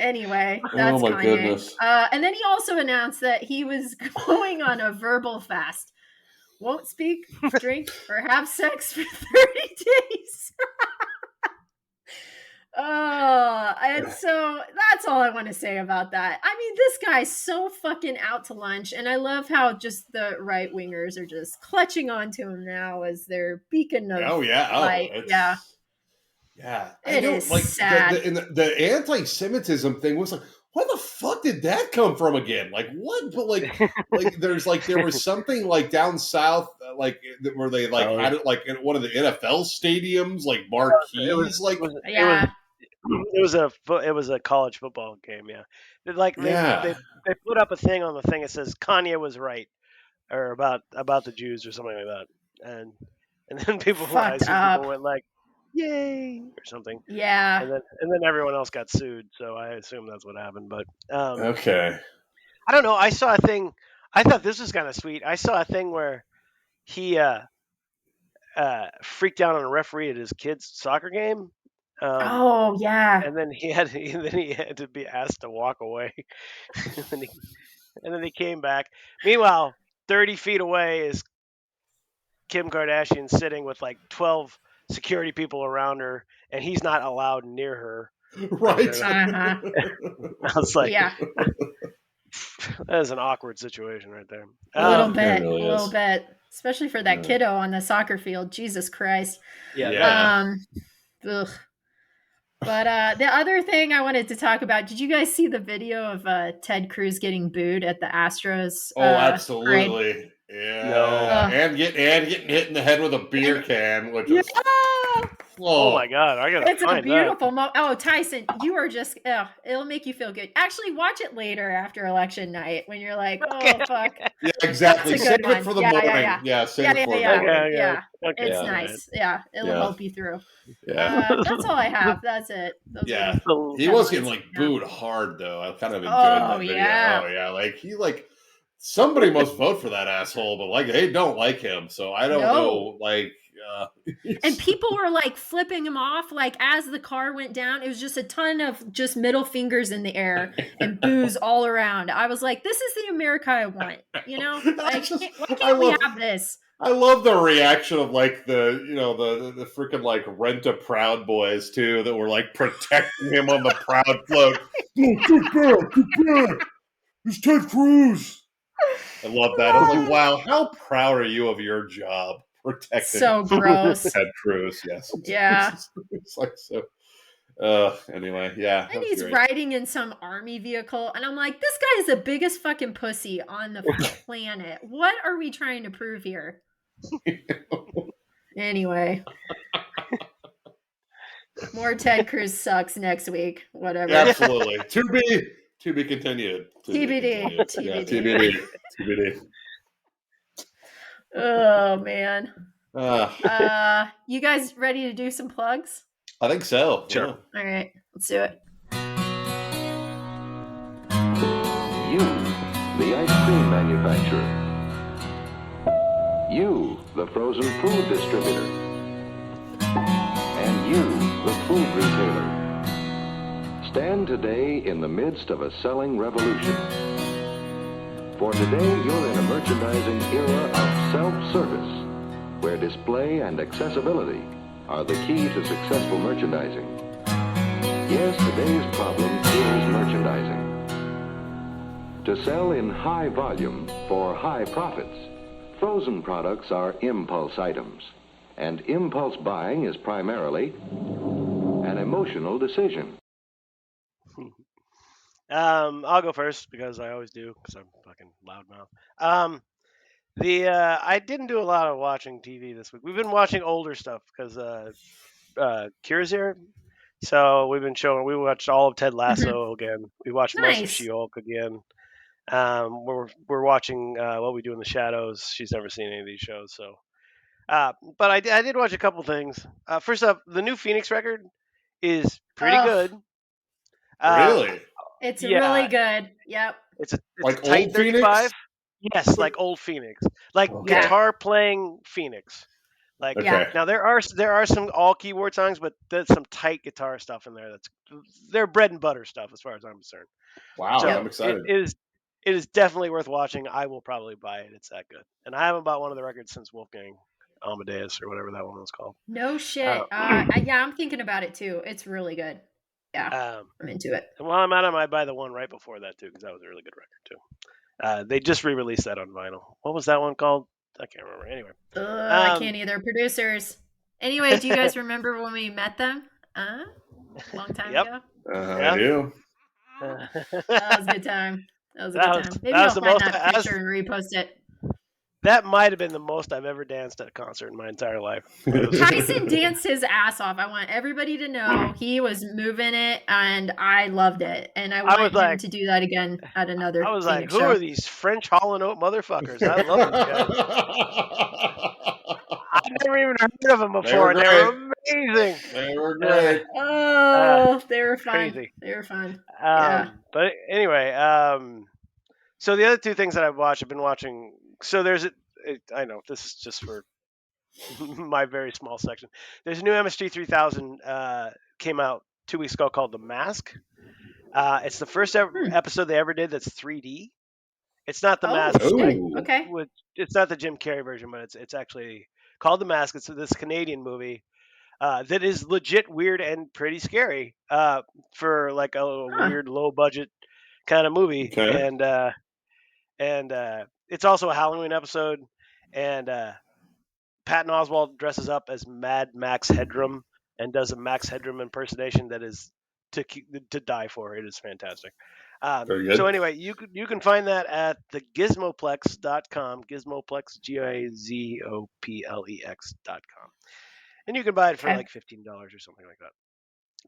Anyway, that's my Kanye. Goodness. And then he also announced that he was going on a verbal fast. Won't speak, drink, or have sex for 30 days. And so that's all I want to say about that. I mean, this guy's so fucking out to lunch, and I love how just the right wingers are just clutching onto him now as their beacon of light. I don't like sad. the anti-Semitism thing was like, where the fuck did that come from again? Like what? But there was something like down south, where they had it like in one of the NFL stadiums, like marquees, it was a college football game. Yeah, they put up a thing on the thing that says Kanye was right, or about the Jews or something like that, and then people went like, "Yay!" or something. Yeah, and then everyone else got sued. So I assume that's what happened. But okay, I don't know. I saw a thing. I thought this was kind of sweet. I saw a thing where he freaked out on a referee at his kid's soccer game. Oh yeah. And then he had to be asked to walk away. and then he came back. Meanwhile, 30 feet away is Kim Kardashian sitting with like 12 security people around her, and he's not allowed near her. Right. Uh-huh. I was like, yeah, that is an awkward situation right there. a little bit, especially for that kiddo on the soccer field. Jesus Christ. Yeah. Ugh. But the other thing I wanted to talk about, did you guys see the video of Ted Cruz getting booed at the Astros? Oh, absolutely. Parade? Yeah. No. And getting hit in the head with a beer can, which is oh my God, I gotta it's find a beautiful moment. Oh, Tyson, you are just it'll make you feel good. Actually, watch it later after election night when you're like, oh fuck. Yeah, exactly. Save one. it for the morning. Yeah, save it for the morning. Yeah. Okay. It's nice. Yeah, it'll help you through. Yeah. That's all I have. That's it. He was getting booed hard though. I kind of enjoyed that video. Yeah. Oh yeah, somebody must vote for that asshole, but they don't like him. So I don't know. And people were flipping him off. As the car went down, it was just a ton of just middle fingers in the air and boos all around. I was like, this is the America I want. Why can't we have this? I love the reaction of the freaking rent a Proud Boys too that were protecting him on the Proud float. Oh, get back! It's Ted Cruz. I love that. I was like, wow, how proud are you of your job protecting? So gross. Ted Cruz, yes. Yeah. It's so. Anyway, yeah. And he's riding in some army vehicle, and I'm like, this guy is the biggest fucking pussy on the planet. What are we trying to prove here? Anyway. More Ted Cruz sucks next week. Whatever. Absolutely. To be continued. TBD. TBD. Oh man. You guys ready to do some plugs? I think so. Sure. Yeah. All right, let's do it. You, the ice cream manufacturer. You, the frozen food distributor. And you, the food retailer. Stand today in the midst of a selling revolution. For today, you're in a merchandising era of self-service, where display and accessibility are the key to successful merchandising. Yes, today's problem is merchandising. To sell in high volume for high profits, frozen products are impulse items, and impulse buying is primarily an emotional decision. I'll go first because I always do because I'm fucking loudmouth. I didn't do a lot of watching TV this week. We've been watching older stuff because Kira's here, so we watched all of Ted Lasso again. We watched most of She-Hulk again. We're watching What We Do in the Shadows. She's never seen any of these shows, so. But I did watch a couple things. First up, the new Phoenix record is pretty good. Really? It's really good. Yep. It's a tight old 35. Phoenix? Yes, like old Phoenix, guitar playing Phoenix. Now there are some all keyboard songs, but there's some tight guitar stuff in there. They're bread and butter stuff as far as I'm concerned. Wow, So I'm excited. It is definitely worth watching. I will probably buy it. It's that good, and I haven't bought one of the records since Wolfgang Amadeus or whatever that one was called. No shit. Yeah, I'm thinking about it too. It's really good. Yeah, I'm into it. And while I'm at it, I might buy the one right before that too, because that was a really good record too. They just re-released that on vinyl. What was that one called? I can't remember. Anyway, I can't either. Producers. Anyway, do you guys remember when we met them? Long time ago. I do. That was a good time. That was a That good was- time. Maybe that was I'll the find most- that picture and repost it. That might have been the most I've ever danced at a concert in my entire life. It was- Tyson danced his ass off. I want everybody to know he was moving it, and I loved it. And I want was him like- to do that again at another I was like, Phoenix who show. are these French Hall & Oates motherfuckers? I love these guys. I've never even heard of them before. were They were amazing. They were great. Oh, they were fun. Crazy. They were fun. Yeah. But anyway, so the other two things that I've been watching. So there's I know this is just for my very small section. There's a new MSG 3000 came out 2 weeks ago called The Mask. It's the first episode they ever did that's 3D. It's not The Mask. Okay. It's not the Jim Carrey version, but it's actually called The Mask. It's this Canadian movie that is legit weird and pretty scary for like a weird low budget kind of movie. Okay. And it's also a Halloween episode. And Patton Oswalt dresses up as Mad Max Headroom and does a Max Headroom impersonation that is to die for. It is fantastic. Very good. So anyway, you can find that at the Gizmoplex.com, Gizmoplex, GIZOPLEX.com. And you can buy it for like $15 or something like that.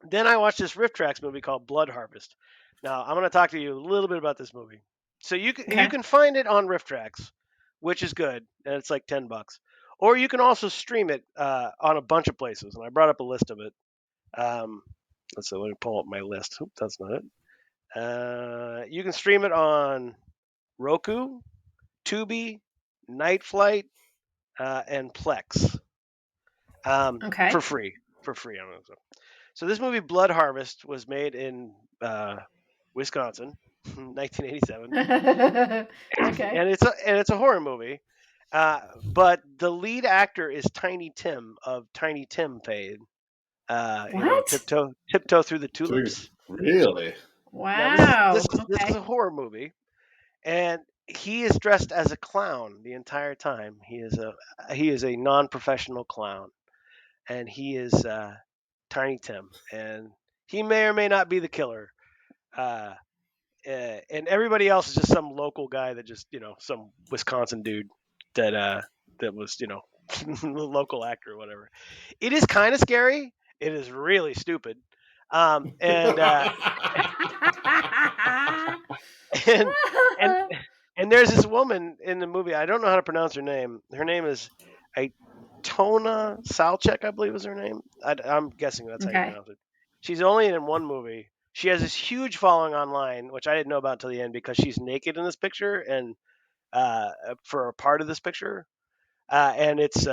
Then I watched this Riff Tracks movie called Blood Harvest. Now, I'm going to talk to you a little bit about this movie. So you can find it on Riff Tracks, which is good, and it's like $10. Or you can also stream it on a bunch of places, and I brought up a list of it. Let's see, let me pull up my list. Oop, that's not it. You can stream it on Roku, Tubi, Night Flight, and Plex. For free. I don't know. So this movie, Blood Harvest, was made in Wisconsin, 1987. Okay. And it's a horror movie. But the lead actor is Tiny Tim of Tiny Tim fame. Tiptoe Through the Tulips. Really? Wow. This is a horror movie, and he is dressed as a clown the entire time. He is a non-professional clown, and he is Tiny Tim, and he may or may not be the killer. And everybody else is just some local guy that just some Wisconsin dude that was the local actor or whatever. It is kind of scary. It is really stupid. And there's this woman in the movie. I don't know how to pronounce her name. Her name is Tona Salchek, I believe is her name. I'm guessing that's how you pronounce it. She's only in one movie. She has this huge following online, which I didn't know about until the end because she's naked in this picture and for a part of this picture. And it's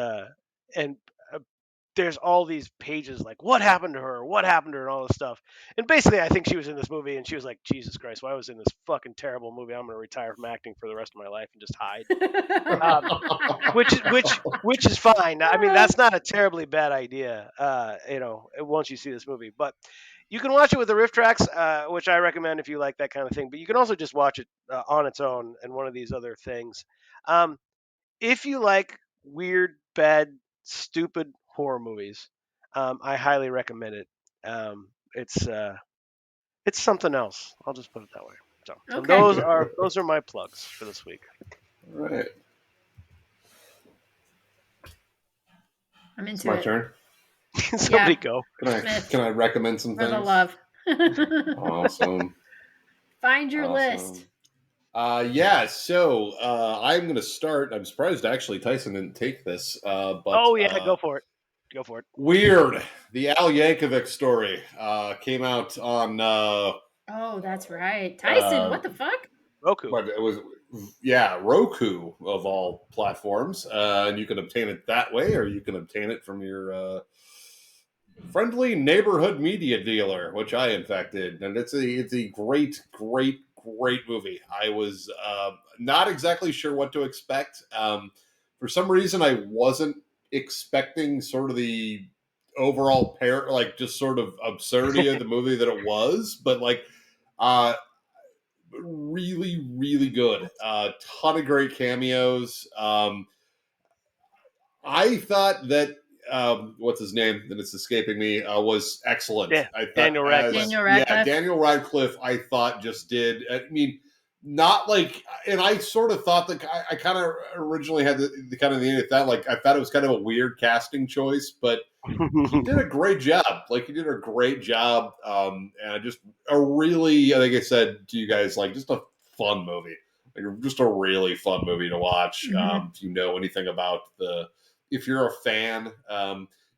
there's all these pages like what happened to her, and all this stuff. And basically, I think she was in this movie and she was like, Jesus Christ, why was I in this fucking terrible movie? I'm going to retire from acting for the rest of my life and just hide. Which is fine. I mean, that's not a terribly bad idea, once you see this movie. But you can watch it with the Riff Tracks, which I recommend if you like that kind of thing. But you can also just watch it on its own and one of these other things. If you like weird, bad, stupid horror movies, I highly recommend it. It's something else. I'll just put it that way. So those are my plugs for this week. All right. I'm into It's my it. turn. Somebody go. Can I recommend some For things? the love. Awesome. Find your list. So I'm going to start. I'm surprised actually Tyson didn't take this. But Go for it. Weird. The Al Yankovic story came out on. Oh, that's right, Tyson. What the fuck? Roku. But it was Roku of all platforms, and you can obtain it that way, or you can obtain it from your friendly neighborhood media dealer, which I in fact did, and it's a great movie. I was not exactly sure what to expect. For some reason, I wasn't expecting sort of the overall like just sort of absurdity of the movie that it was, but like really, really good. Ton of great cameos. I thought that what's his name? That it's escaping me. Was excellent. Yeah, I thought Daniel Radcliffe. Daniel Radcliffe. Yeah, Daniel Radcliffe. I thought just did. I mean, not like, and I sort of thought that I kind of originally had the kind of the end of that. Like, I thought it was kind of a weird casting choice, but he did a great job. Like, he did a great job. And just a really, I think I said to you guys, like, just a fun movie. Like, just a really fun movie to watch. Mhm. If you know anything about if you're a fan,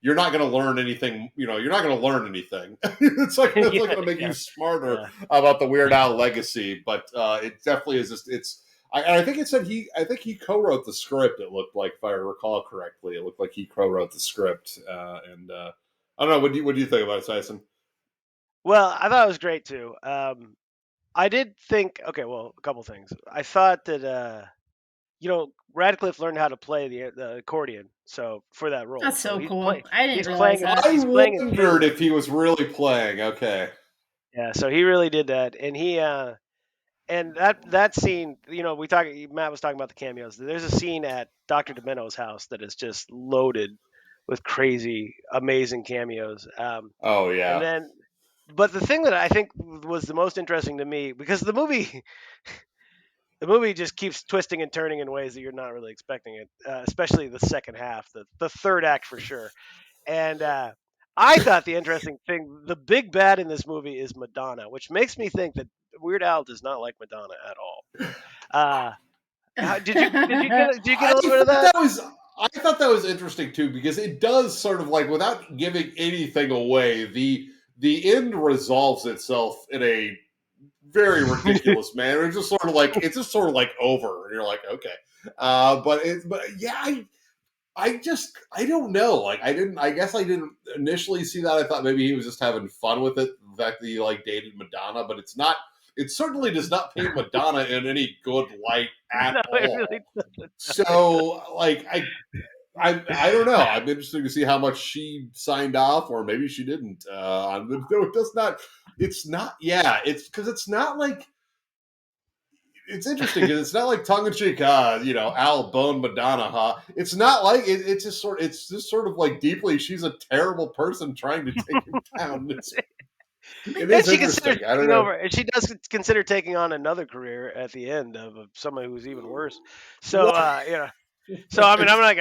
you're not going to learn anything. You know, you're not going to learn anything. It's like it's not going to make you smarter about the Weird Al legacy, but it definitely is. It's. I think it said I think he co-wrote the script. It looked like, if I recall correctly, it looked like he co-wrote the script. And I don't know. What do you think about it, Tyson? Well, I thought it was great too. I did think, okay, well, a couple things. I thought that Radcliffe learned how to play the accordion, so for that role. That's so he's cool. play- I didn't he's realize playing. that. I He's playing. wondered if he was really playing. Okay. Yeah, so he really did that, and he and that scene, Matt was talking about the cameos. There's a scene at Dr. Demento's house that is just loaded with crazy, amazing cameos. Oh And yeah. then, but the thing that I think was the most interesting to me, because the movie just keeps twisting and turning in ways that you're not really expecting it, especially the second half, the third act for sure. And I thought the interesting thing, the big bad in this movie is Madonna, which makes me think that Weird Al does not like Madonna at all. Did you get a little bit of that? I thought that was interesting too, because it does sort of, like, without giving anything away, the end resolves itself in a very ridiculous manner. It's just sort of like over, and you're like, okay. But yeah, I don't know. Like, I guess I didn't initially see that. I thought maybe he was just having fun with it. The fact that he like dated Madonna, but it's not. It certainly does not paint Madonna in any good light at No, all. it really doesn't. So, like, I don't know. I'm interested to see how much she signed off, or maybe she didn't. It does not. It's not. Yeah, it's because it's not like. It's interesting because it's not like tongue in cheek, Al bone Madonna, huh? It's not like it's just sort of like deeply. She's a terrible person trying to take him down. It is She interesting. considers I don't taking know. over, and she does consider taking on another career at the end of someone who's even worse. So What? So I mean, I'm not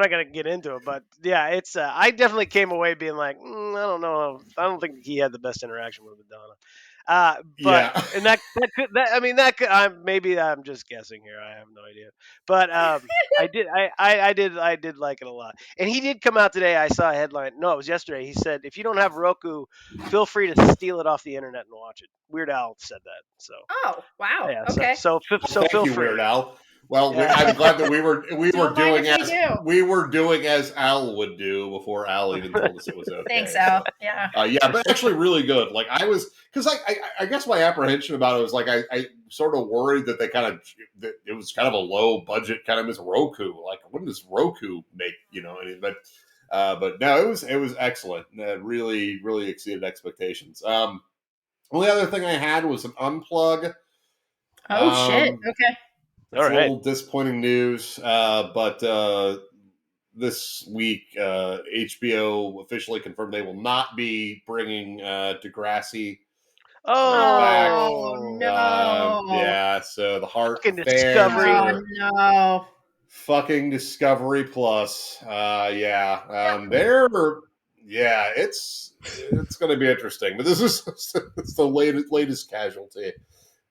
gonna get into it, but yeah, it's. I definitely came away being like, I don't know, I don't think he had the best interaction with Madonna. But Yeah. and maybe I'm just guessing here. I have no idea, but I did like it a lot. And he did come out today. I saw a headline. No, it was yesterday. He said, if you don't have Roku, feel free to steal it off the internet and watch it. Weird Al said that. So Oh, wow. yeah, Okay. so Thank feel you, free. Weird Al. Well, Yeah. I'm glad that we were Don't mind if we do. doing as Al would do before Al even told us it was okay. Thanks, Al. Yeah. Yeah, but actually really good. Like, I was, because I guess my apprehension about it was like I sort of worried that that it was kind of a low budget kind of as Roku. Like, what does Roku make? But no, it was excellent. Really, really exceeded expectations. Only other thing I had was an unplug. Oh, shit. Okay. It's a little disappointing news, but this week HBO officially confirmed they will not be bringing Degrassi back. Oh, no. Yeah, so the Heart Fucking fans Discovery. are Oh, no. fucking Discovery Plus. It's going to be interesting. But this is it's the latest casualty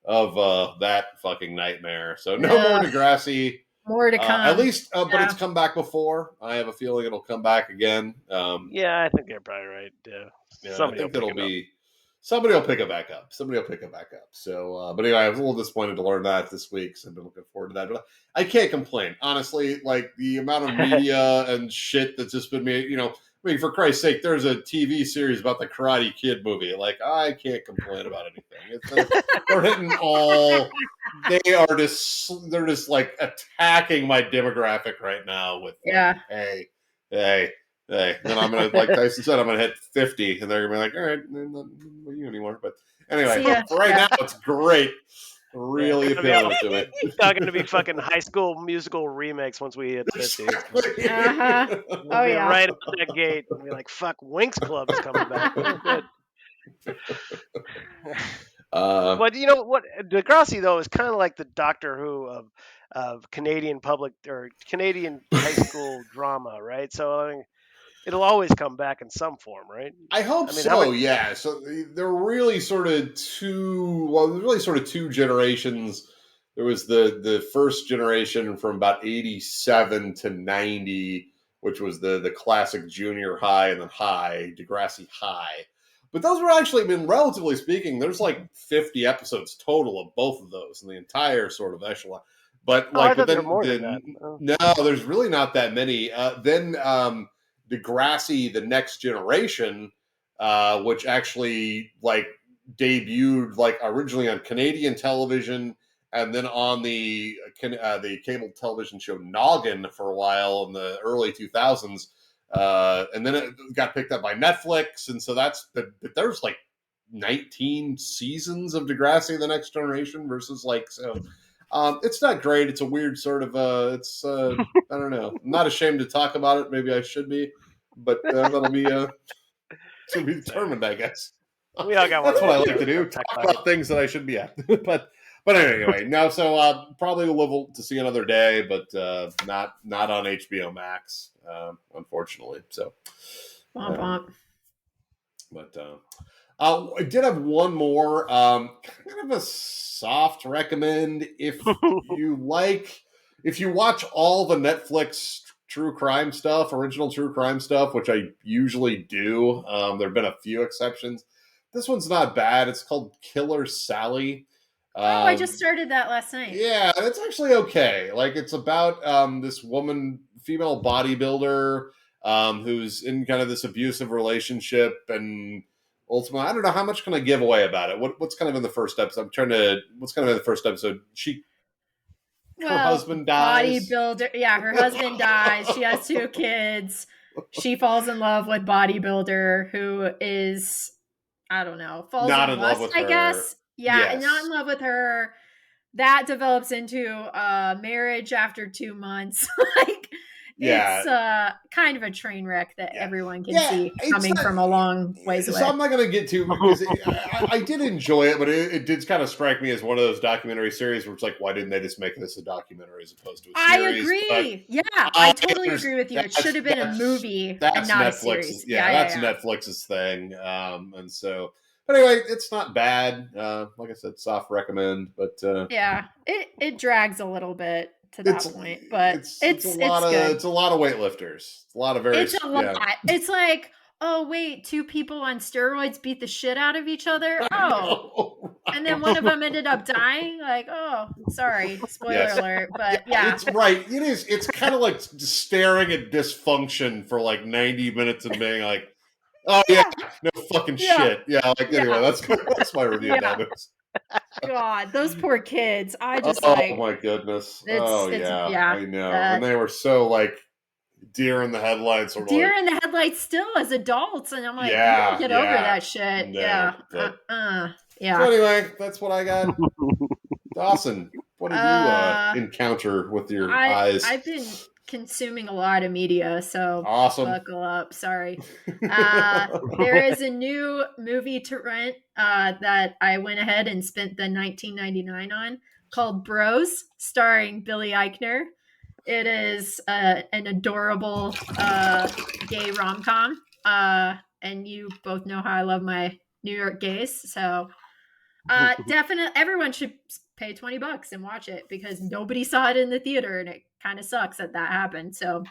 of that fucking nightmare. So no more Degrassi. More to come. At least, but it's come back before. I have a feeling it'll come back again. Yeah, I think they're probably right. Somebody will pick it back up. So, but anyway, I was a little disappointed to learn that this week. So I've been looking forward to that. But I can't complain, honestly. Like, the amount of media and shit that's just been made. I mean, for Christ's sake, there's a TV series about the Karate Kid movie. Like, I can't complain about anything. They're hitting all. They're just like attacking my demographic right now with, like, hey, Hey, then I'm gonna, like Tyson said, I'm gonna hit 50, and they're gonna be like, all right, not with you anymore. But anyway, See ya. for right now, it's great. Really Yeah. appealing to me. It's not going to be fucking High School Musical remakes once we hit 50. Exactly. Uh-huh. We'll Oh, be yeah. right out that gate and be like, fuck, Winx Club's coming back. Oh, good. But you know what? Degrassi though is kind of like the Doctor Who of Canadian public or Canadian high school drama, right? So I mean, it'll always come back in some form, right? I hope I mean, so. Yeah. So there were really sort of two generations. There was the first generation from about 87 to 90, which was the classic junior high and then high, Degrassi High. But those were actually, I mean, relatively speaking, there's like 50 episodes total of both of those in the entire sort of echelon. But Oh, I like, but thought there then, were more than that. Oh. no, there's really not that many. Then Degrassi: The Next Generation, which actually like debuted like originally on Canadian television and then on the cable television show Noggin for a while in the early 2000s. And then it got picked up by Netflix, and so there's like 19 seasons of Degrassi: The Next Generation versus like so. It's not great. It's a weird sort of. I don't know. I'm not ashamed to talk about it. Maybe I should be, but that'll be to be determined, I guess. We all got That's one what I of like to those do. Talk bucket. about things that I should be at. but anyway, no. So probably will live to see another day, but not on HBO Max, unfortunately. So, Womp womp. but I did have one more kind of a soft recommend if you watch all the Netflix true crime stuff, original true crime stuff, which I usually do. There have been a few exceptions. This one's not bad. It's called Killer Sally. I just started that last night. Yeah, it's actually okay. Like, it's about this woman, female bodybuilder, who's in kind of this abusive relationship, and ultimately, I don't know how much can I give away about it. What's kind of in the first episode? What's kind of in the first episode? Her husband dies. Bodybuilder. Yeah, her husband dies. She has 2 kids. She falls in love with bodybuilder who is, I don't know, falls Not in love lust, with I her. guess. Yeah, Yes. and not in love with her. That develops into marriage after 2 months. Like, Yeah. it's kind of a train wreck that everyone can see it's coming not- from a long ways away. So I'm not going to get to because I did enjoy it, but it did kind of strike me as one of those documentary series where it's like, why didn't they just make this a documentary as opposed to a I series? agree. But I totally agree with you. It should have been a movie and not a series. That's Netflix's thing. And so, but anyway, it's not bad. Like I said, soft recommend, but yeah, it drags a little bit to that point, but it's a lot good. It's a lot of weightlifters. It's a lot of very. It's a lot. It's like, oh wait, 2 people on steroids beat the shit out of each other. Oh, and then one of them ended up dying. Like, oh, sorry, spoiler alert. But yeah, it's right. It is. It's kind of like just staring at dysfunction for like 90 minutes and being like, oh yeah, no fucking shit. Yeah, like anyway, that's my review of that movie. God, those poor kids. I just oh my goodness. I know. And they were so like deer in the headlights. Or deer like, in the headlights still as adults, and I'm like, get over that shit. No, yeah. So anyway, that's what I got. Dawson, what did you encounter with your eyes? I've been consuming a lot of media, so awesome. Buckle up. Sorry. There is a new movie to rent that I went ahead and spent the $19.99 on called Bros, starring Billy Eichner. It is an adorable gay rom-com, and you both know how I love my New York gays, so definitely everyone should pay $20 and watch it because nobody saw it in the theater, and it kind of sucks that happened. So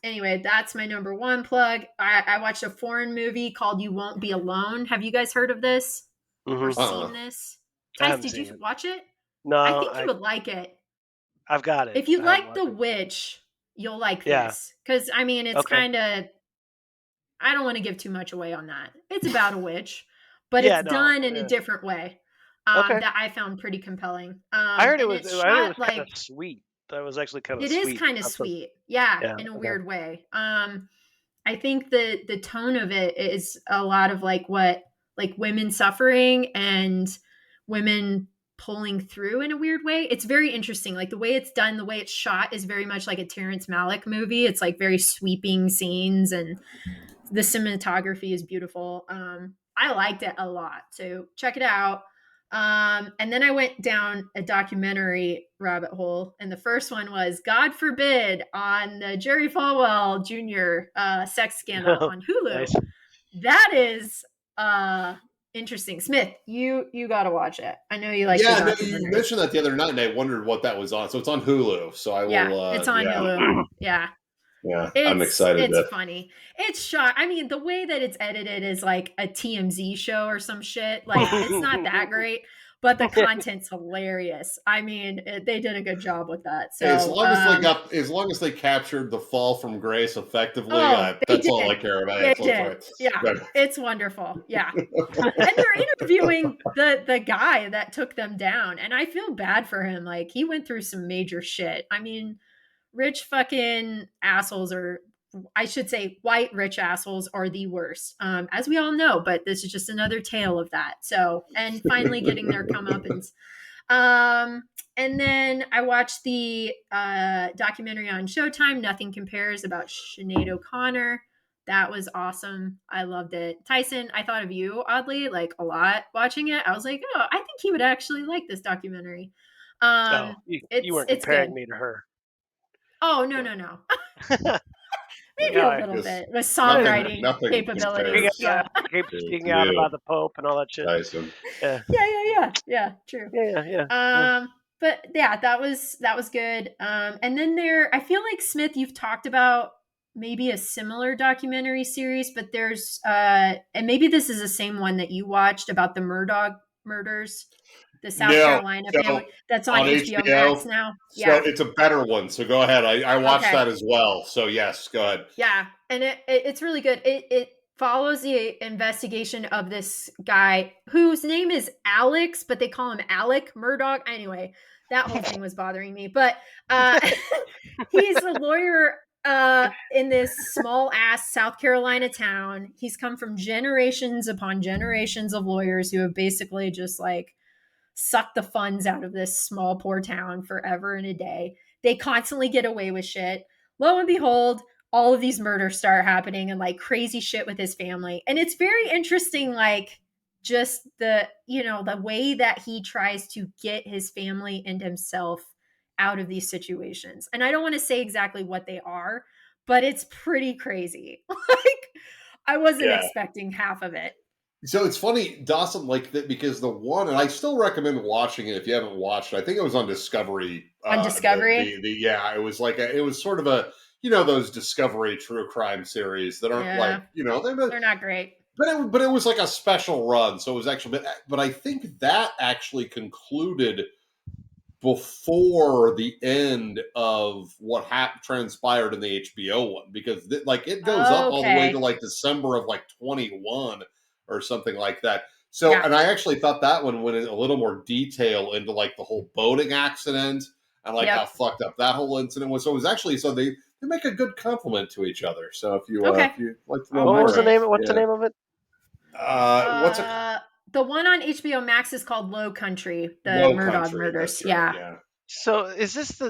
anyway, that's my number 1 plug. I watched a foreign movie called You Won't Be Alone. Have you guys heard of this or seen this? Tice, did you watch it? No, I think you would like it. I've got it. If you like The Witch, you'll like this. Because, I mean, it's kind of... I don't want to give too much away on that. It's about a witch, but it's done in a different way that I found pretty compelling. I heard it was kind of sweet. That was actually kind of It sweet. is kind of sweet. Yeah, in a weird way. I think the tone of it is a lot of like what like women suffering and women pulling through in a weird way. It's very interesting. Like the way it's done, the way it's shot is very much like a Terrence Malick movie. It's like very sweeping scenes and the cinematography is beautiful. I liked it a lot. So check it out. And then I went down a documentary rabbit hole, and the first one was God Forbid on the Jerry Falwell Jr. Sex scandal on Hulu. Nice. That is interesting. Smith, you got to watch it. I know you like. Yeah, no, you mentioned that the other night, and I wondered what that was on. So it's on Hulu. So I will. Yeah, it's on Hulu. Yeah. Yeah, I'm excited. It's funny. It's shot. I mean, the way that it's edited is like a TMZ show or some shit. Like, it's not that great, but the content's hilarious. I mean, they did a good job with that. So as long as they captured the fall from grace effectively, that's all I care about. They did. Yeah, it's wonderful. Yeah, and they're interviewing the guy that took them down, and I feel bad for him. Like, he went through some major shit. I mean, rich fucking assholes, or I should say white rich assholes, are the worst, as we all know, but this is just another tale of that. So, and finally getting their comeuppance. And then I watched the documentary on Showtime, Nothing Compares, about Sinead O'Connor. That was awesome. I loved it. Tyson, I thought of you, oddly, like a lot watching it. I was like, oh, I think he would actually like this documentary. You weren't comparing me to her. Oh, no. Maybe a little bit with songwriting capabilities. Speaking out about the Pope and all that shit. Tyson. Yeah, true. Yeah. But yeah, that was good. And then I feel like, Smith, you've talked about maybe a similar documentary series, but there's and maybe this is the same one that you watched about the Murdaugh murders. The South Carolina family. That's on HBO Max now. Yeah. So it's a better one. So go ahead. I watched that as well. So yes, go ahead. Yeah. And it's really good. It follows the investigation of this guy whose name is Alex, but they call him Alec Murdaugh. Anyway, that whole thing was bothering me. But he's a lawyer in this small ass South Carolina town. He's come from generations upon generations of lawyers who have basically just like suck the funds out of this small poor town forever and a day. They constantly get away with shit. Lo and behold, all of these murders start happening and like crazy shit with his family. And it's very interesting, like just the way that he tries to get his family and himself out of these situations. And I don't want to say exactly what they are, but it's pretty crazy. Like, I wasn't expecting half of it. So it's funny, Dawson, like that, because the one, and I still recommend watching it if you haven't watched it. I think it was on Discovery. On Discovery? It was like it was sort of a, those Discovery true crime series that aren't like, they're not great. But it was like a special run. So it was actually, but I think that actually concluded before the end of what transpired in the HBO one, because it goes up all the way to like December of like 21. Or something like that. So, and I actually thought that one went in a little more detail into like the whole boating accident and like how fucked up that whole incident was. So it was actually, they make a good compliment to each other. So if you like to know more, what's the name of it? What's it? The one on HBO Max is called Low Country. The Murdaugh murders. Right, yeah. So is this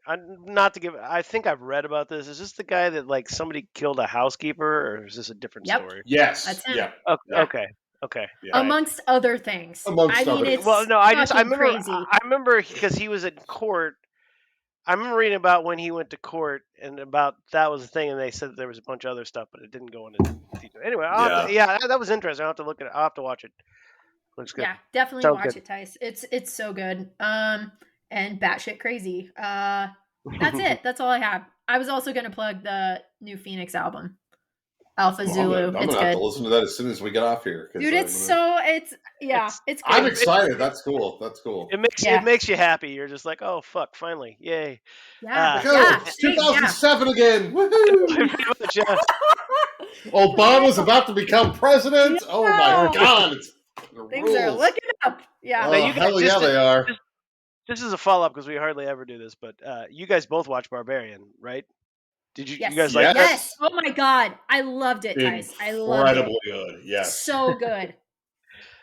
I think I've read about this. Is this the guy that like somebody killed a housekeeper, or is this a different story? Yes. That's him. Yeah. Okay. Yeah. Amongst other things. I remember because he was in court. I remember reading about when he went to court and about that was the thing, and they said that there was a bunch of other stuff, but it didn't go into detail. Anyway, that was interesting. I'll have to look at it. I'll have to watch it. Looks good. Yeah, definitely watch it, Tice. It's so good. And batshit crazy. That's it. That's all I have. I was also going to plug the new Phoenix album, Alpha Zulu. I'm gonna have to listen to that as soon as we get off here, dude. It's great. I'm excited. That's cool. It makes you happy. You're just like, oh fuck, finally, yay! It's 2007 again. Woohoo! Obama's about to become president. Oh my god! Things are looking up. Yeah. Hell yeah, they are. this is a follow up because we hardly ever do this, but you guys both watch Barbarian, right? Did you? Yes. You guys like that? Yes. Oh my God. I loved it, Tice. I loved it. Incredibly good. Yes. So good.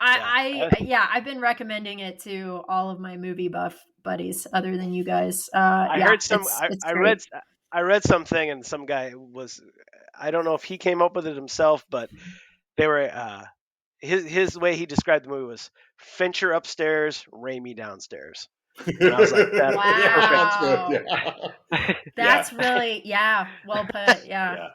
I've been recommending it to all of my movie buff buddies other than you guys. I heard some. It's I great. read something, and some guy was. I don't know if he came up with it himself, but they were. His way he described the movie was Fincher upstairs, Raimi downstairs. And I was like, that's Wow. That's good. Yeah. That's really well put. Yeah.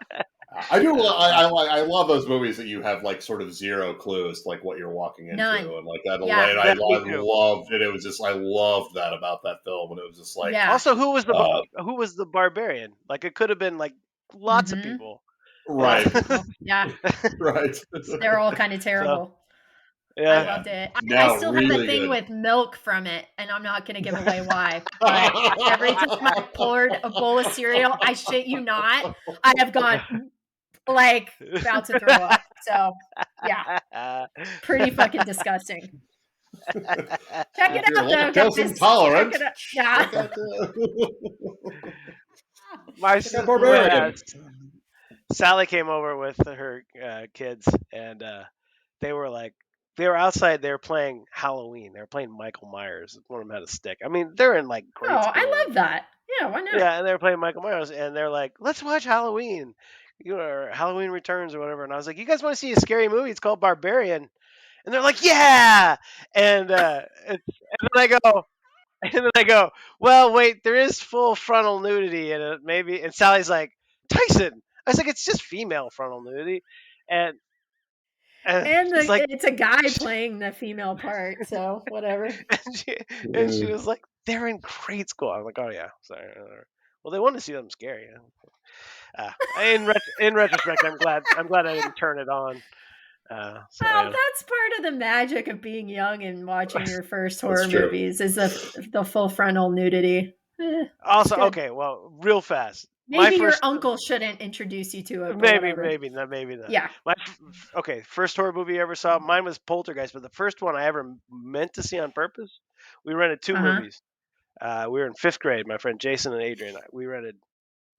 I do. I love those movies that you have like sort of zero clues, like what you're walking into, None. and like that. Yeah. And I loved it. It was just I loved that about that film, and it was just like Yeah. Also, who was the barbarian? Like it could have been like lots of people. right, Yeah. right. They're all kind of terrible. Yeah. I loved it. No, I still have really the thing good. with milk from it, and I'm not going to give away why. But every time I poured a bowl of cereal, I shit you not, I have gone like about to throw up. So yeah, pretty fucking disgusting. Check it out though, Lactose guys. intolerant. Yeah. My Barbarian. Sally came over with her kids, and they were outside. They were playing Halloween. They were playing Michael Myers. One of them had a stick. I mean, they're in like grade school. I love that. Yeah, why not? Yeah, and they were playing Michael Myers, and they're like, "Let's watch Halloween, or Halloween Returns or whatever." And I was like, "You guys want to see a scary movie? It's called Barbarian." And they're like, "Yeah!" And then I go, "Well, wait, there is full frontal nudity in it, maybe." And Sally's like, "Tyson," I was like, "It's just female frontal nudity," and she's like, it's a guy playing the female part, so whatever. and she was like, "They're in grade school." I'm like, "Oh yeah, sorry." Well, they wanted to see them scary. In retrospect, I'm glad I didn't turn it on. That's part of the magic of being young and watching your first horror movies is the full frontal nudity. Also, okay, well, real fast. Maybe your uncle shouldn't introduce you to it. Maybe not. Yeah. First horror movie I ever saw, mine was Poltergeist, but the first one I ever meant to see on purpose, we rented two movies. We were in 5th grade, my friend Jason and Adrian. We rented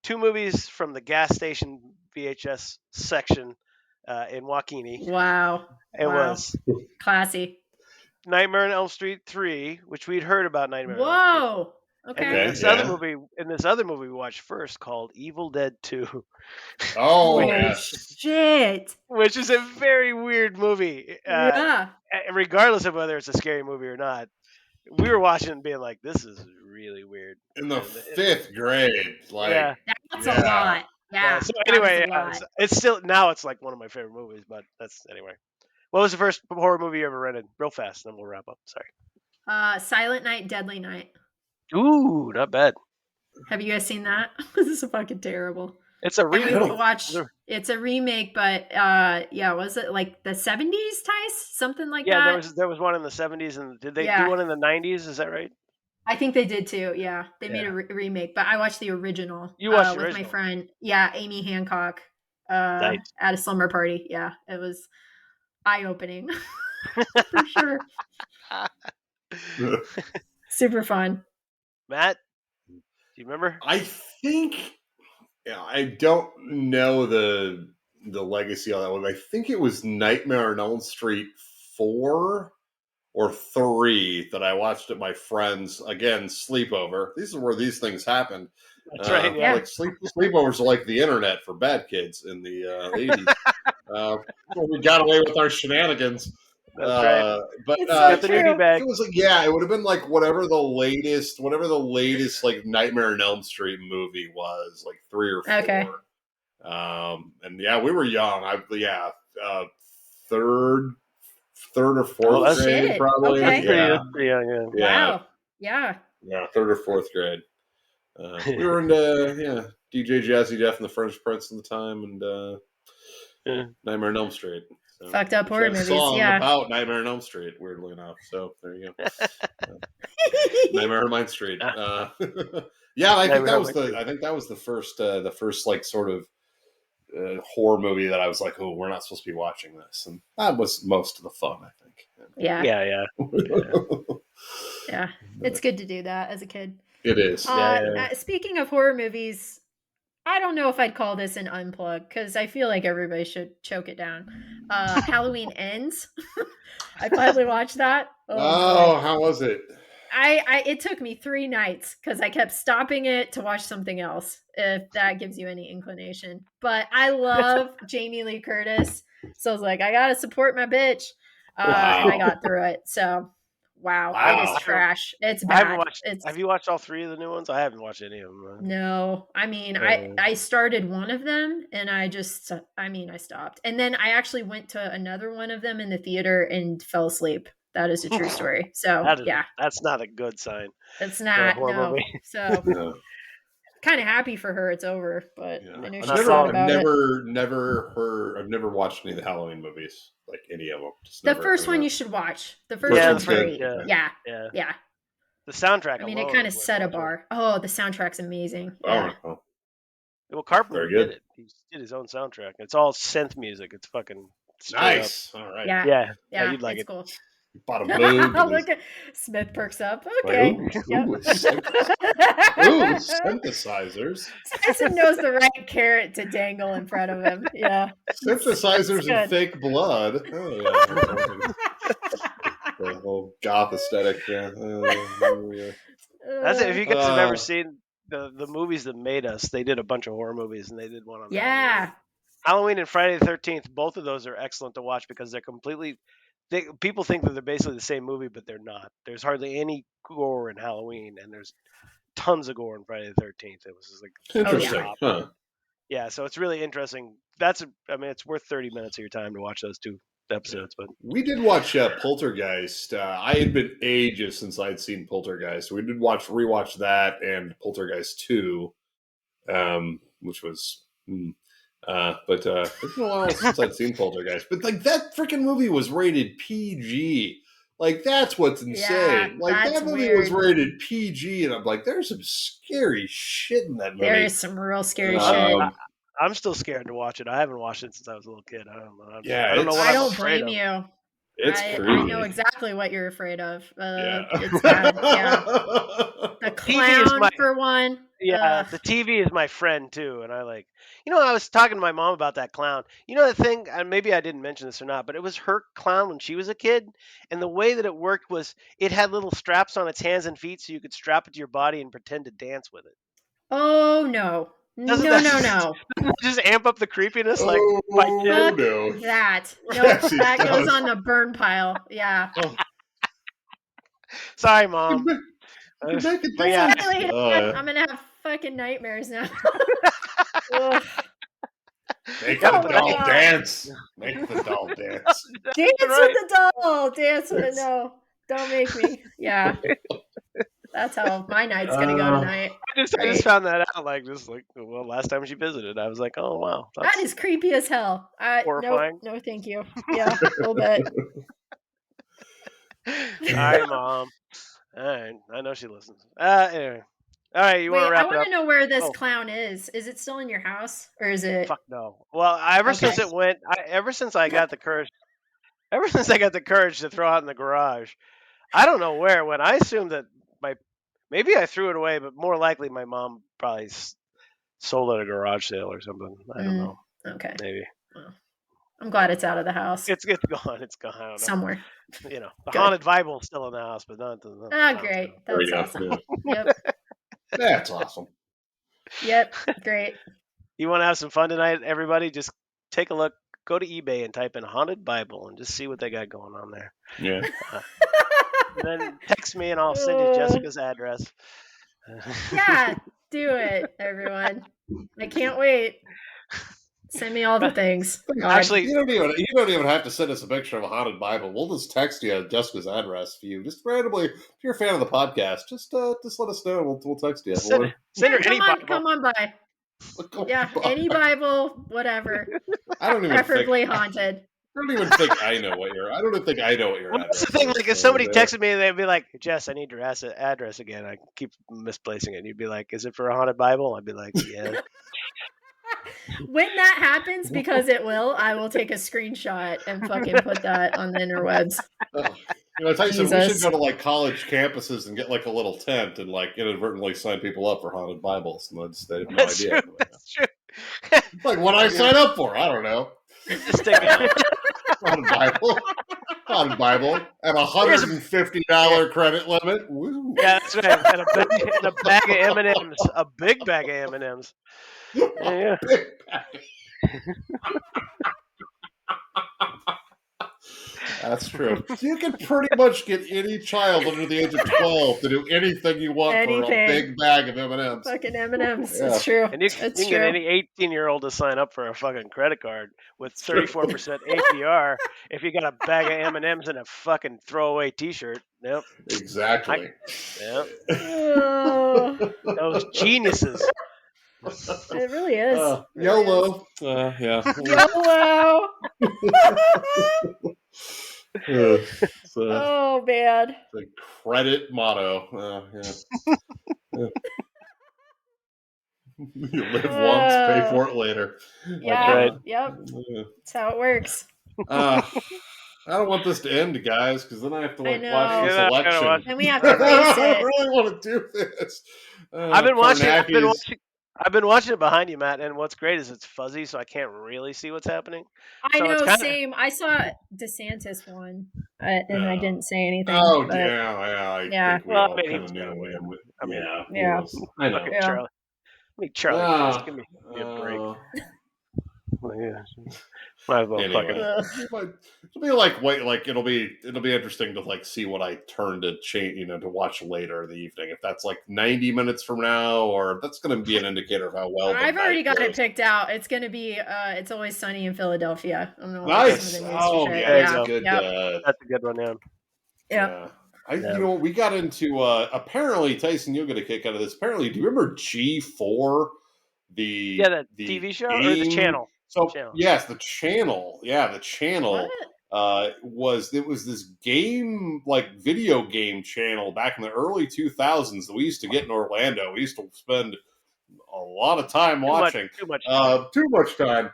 2 movies from the gas station VHS section in Waukene. Wow. It was classy. Nightmare on Elm Street 3, which we'd heard about Nightmare on Elm Street. Whoa. Okay. And this other movie we watched first called Evil Dead 2. Oh, yes. Shit. Which is a very weird movie. Yeah. Regardless of whether it's a scary movie or not, we were watching it and being like, "This is really weird." In the 5th grade, like that's a lot. Yeah. So anyway, it's still now it's like one of my favorite movies. But that's anyway. What was the first horror movie you ever rented? Real fast, and then we'll wrap up. Sorry. Silent Night, Deadly Night. Ooh, not bad. Have you guys seen that? This is fucking terrible. It's a remake. It's a remake, but was it like the 70s, Tice? Something like that? Yeah, there was one in the 70s, and did they do one in the 90s? Is that right? I think they did too. Yeah, they made a remake, but I watched the original. You watched the with original. My friend, Amy Hancock, at a slumber party. Yeah, it was eye-opening for sure. Super fun. Matt, do you remember? I think. Yeah, I don't know the legacy on that one. I think it was Nightmare on Elm Street 4 or 3 that I watched at my friend's, again, sleepover. These are where these things happened. That's right. Yeah. Like sleepovers are like the internet for bad kids in the 80s. We got away with our shenanigans. That's right. But the nudie bag. It was like, it would have been like whatever the latest like Nightmare on Elm Street movie was, like 3 or 4. Okay. And we were young. Third or fourth grade, probably. Okay. That's pretty young. Wow. Yeah. Yeah, 3rd or 4th grade. We were into DJ Jazzy Jeff and the French Prince at the time, and Nightmare on Elm Street. So, fucked up horror movies. Song about Nightmare on Elm Street, weirdly enough. So there you go. Nightmare on Elm Street. I think that was the first like sort of horror movie that I was like, oh, we're not supposed to be watching this, and that was most of the fun, I think. Yeah. Yeah, it's good to do that as a kid. It is. Speaking of horror movies, I don't know if I'd call this an unplug because I feel like everybody should choke it down. Halloween Ends. I finally watched that. Oh, how was it? It took me 3 nights because I kept stopping it to watch something else, if that gives you any inclination. But I love Jamie Lee Curtis, so I was like, I gotta support my bitch. And I got through it. So wow. It is trash. It's bad. Have you watched all 3 of the new ones? I haven't watched any of them. No, I mean, I started one of them and I stopped. And then I actually went to another one of them in the theater and fell asleep. That is a true story. So that's not a good sign. It's not. No. So kind of happy for her. It's over, but I know she's sad about it. I've never watched any of the Halloween movies, like any of them. The first one you should watch. The first one's great. Yeah. The soundtrack. I mean, it kind of set a bar. Oh, the soundtrack's amazing. Yeah. Well, Carpenter did it. He did his own soundtrack. It's all synth music. It's fucking nice. All right. Yeah. You'd like it's cool. Bought a blue. Look at Smith perks up. Okay. Synthesizers. Tyson knows the right carrot to dangle in front of him. Yeah. Synthesizers and fake blood. Oh, yeah. The whole goth aesthetic. Yeah. That's it. If you guys have ever seen the movies that made us, they did a bunch of horror movies, and they did one on Halloween and Friday the 13th. Both of those are excellent to watch because they're completely. People think that they're basically the same movie, but they're not. There's hardly any gore in Halloween, and there's tons of gore in Friday the 13th. It was just like interesting. Yeah, so it's really interesting. It's worth 30 minutes of your time to watch those 2 episodes. But we did watch Poltergeist. I had been ages since I'd seen Poltergeist. We did rewatch that and Poltergeist 2, which was. But it's been a while since I'd seen Poltergeist. But like that freaking movie was rated PG. Like that's what's insane. That movie was rated PG, and I'm like, there's some scary shit in that movie. There is some real scary shit. I'm still scared to watch it. I haven't watched it since I was a little kid. I don't know. I don't know what I don't blame you. It's creepy. I know exactly what you're afraid of. It's bad. Yeah. The clown for one. Yeah, the TV is my friend too, and I was talking to my mom about that clown. You know the thing, and maybe I didn't mention this or not, but it was her clown when she was a kid, and the way that it worked was it had little straps on its hands and feet so you could strap it to your body and pretend to dance with it. Oh no. No. Just amp up the creepiness That goes on the burn pile. Yeah. Sorry, Mom. I'm gonna have fucking nightmares now. Make the doll dance. Make the doll dance. Dance with the doll. Dance with it. No, don't make me. Yeah. That's how my night's gonna go tonight. I just found that out last time she visited. I was like, oh wow, that is creepy as hell. Horrifying. No, thank you. Yeah, a little bit. Hi, Mom. All right, I know she listens. Anyway, all right, you want to wrap it up? I want to know where this clown is. Is it still in your house, or is it? Fuck no. Well, ever since I got the courage to throw out in the garage, I don't know where. When I assumed that maybe I threw it away, but more likely my mom probably sold it at a garage sale or something. I don't know. Okay. Maybe. Well, I'm glad it's out of the house. It's gone. It's gone. I don't know. Somewhere. The haunted Bible is still in the house, but not. Great. That's awesome. Yep. That's awesome. Yep. Great. You want to have some fun tonight, everybody? Just take a look. Go to eBay and type in haunted Bible and just see what they got going on there. Yeah. Then text me and I'll send you Jessica's address. Yeah, do it, everyone. I can't wait. Send me all the things. Actually, you don't even have to send us a picture of a haunted Bible. We'll just text you Jessica's address for you. Just randomly, if you're a fan of the podcast, just let us know. We'll text you. Send her any Bible. Come on by. Any Bible, whatever. Preferably haunted. I don't even think I know what your address That's the thing. Like, if somebody texted me, they'd be like, "Jess, I need your address again." I keep misplacing it. And you'd be like, "Is it for a haunted Bible?" I'd be like, "Yeah." When that happens, because it will, I will take a screenshot and fucking put that on the interwebs. Tyson, we should Jesus. go to like college campuses and get like a little tent and like inadvertently sign people up for haunted Bibles. And they have no That's idea. true. That's true. It's like what I sign up for. I don't know. Just take it. Haunted Bible. Haunted Bible. And $150 credit limit. Woo. Yeah, that's right. And a bag of M&Ms. A big bag of M&Ms. Yeah. Big bag. That's true. You can pretty much get any child under the age of 12 to do anything you want for a big bag of M&Ms. Fucking M&Ms. Yeah. It's true. And you can It's get true. any 18-year-old to sign up for a fucking credit card with 34% APR if you got a bag of M&Ms and a fucking throwaway T-shirt. Yep. Exactly. Yep. Oh, Those geniuses. it really is. YOLO. Yeah. YOLO. So, Oh, man. the credit motto. Yeah. You live once, pay for it later. Yeah. right. Yep. Yeah. That's how it works. I don't want this to end, guys, because then I have to I watch know. this Yeah, I gotta election. watch Then we have to I face don't it. really want to do this. I've been watching Karnacki's- I've been watching it behind you, Matt, and what's great is it's fuzzy, so I can't really see what's happening. I So know, it's kinda- same. I saw DeSantis one, and I didn't say anything. Oh, but yeah. I Yeah. think we Well, all I mean, kind he's of gotta knew win. him. I mean, Yeah. I know. Look at Yeah. Charlie. I mean, Charlie, Ah, just give me a break. Yeah. Might as well Anyway. fucking. Ugh. It'll be like it'll be interesting to like see what I turn to change, to watch later in the evening. If that's like 90 minutes from now, or that's going to be an indicator of how well. the I've already night got it goes. picked out. It's going to be It's Always Sunny in Philadelphia. I'm gonna watch Nice. some of the news Oh for yeah, it. There you that's go. a good. Yep. That's a good one, yeah. Yep. Yeah. We got into apparently, Tyson, you'll get a kick out of this. Apparently, do you remember G4? The TV show or the game? channel? So Channel. yes, the channel. Yeah, the channel. What? Was this game, like video game channel back in the early 2000s that we used to get in Orlando. We used to spend a lot of time watching. Too much. Too much time.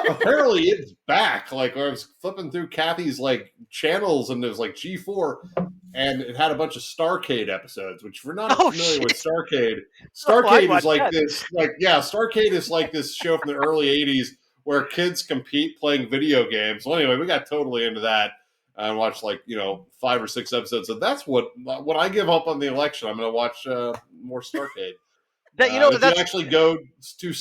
Apparently it's back. Like I was flipping through Kathy's like channels and it was like G4 and it had a bunch of Starcade episodes, which if you're not familiar with Starcade is like that. this, Starcade is like this show from the early 80s where kids compete playing video games. Well, anyway, we got totally into that and watched 5 or 6 episodes. So that's when I give up on the election, I'm going to watch more Starcade. If you actually go to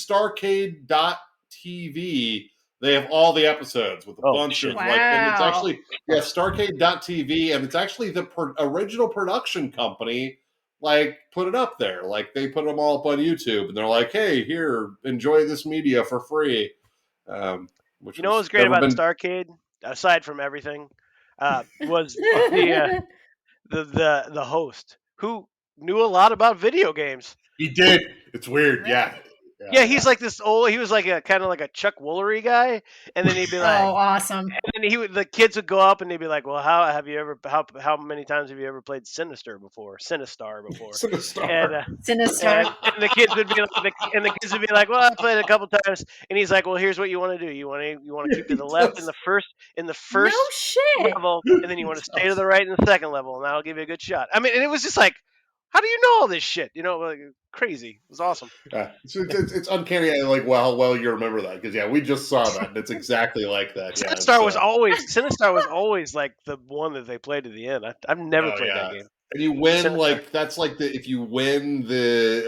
Starcade.tv, they have all the episodes with a bunch of and it's actually Starcade.tv, and it's actually the original production company put it up there. Like they put them all up on YouTube, and they're like, "Hey, here, enjoy this media for free." What was great about Starcade, aside from everything, was the host who knew a lot about video games. He did. It's weird. Yeah. Yeah, he's like this old. He was like a kind of like a Chuck Woolery guy, and then he'd be like, "Oh, awesome!" And then the kids would go up and they'd be like, "Well, how many times have you ever played Sinistar before? Sinistar. And the kids would be like, "Well, I played it a couple times." And he's like, "Well, here's what you want to do. You want to keep to the left in the first no shit. level, and then you want to stay to the right in the second level, and that'll give you a good shot." I mean, and it was just like, how do you know all this shit? Crazy. It was awesome. Yeah, it's uncanny. How well you remember that because we just saw that. And it's exactly like that. Sinistar was always like the one that they played to the end. I've never played that game. And you win if you win at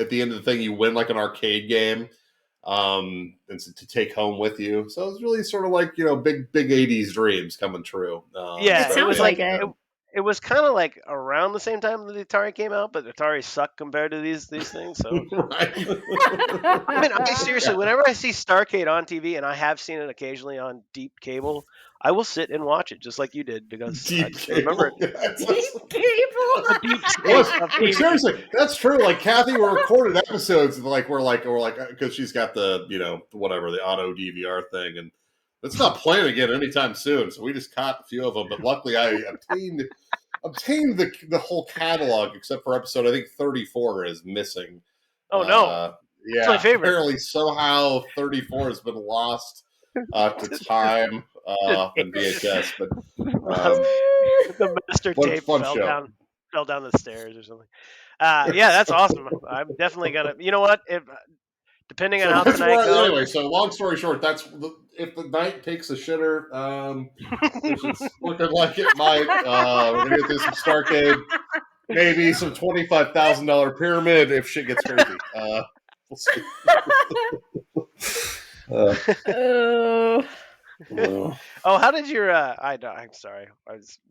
the end of the thing, you win like an arcade game, and to take home with you. So it's really sort of like big 80s dreams coming true. It sounds like it. It was kind of like around the same time that the Atari came out, but Atari sucked compared to these things. So, right. I mean, seriously, whenever I see Starcade on TV, and I have seen it occasionally on deep cable, I will sit and watch it just like you did because I remember it. Deep cable. Seriously, that's true. Like Kathy recorded episodes we're because she's got the the auto DVR thing, and it's not playing again anytime soon. So we just caught a few of them, but luckily I obtained the whole catalog except for episode I think 34 is missing. Oh no! Yeah, it's my favorite. Apparently somehow 34 has been lost to time. and VHS. But the master Fun- tape fun fell show. down the stairs or something. Yeah, that's awesome. I'm definitely gonna. You know what? If depending on how that's tonight where, goes, anyway. So long story short, if the night takes a shitter, which it's looking like it might. We're gonna get through some Starcade, maybe some $25,000 pyramid if shit gets crazy. We'll see. Oh. Well, oh, how did your? I'm sorry.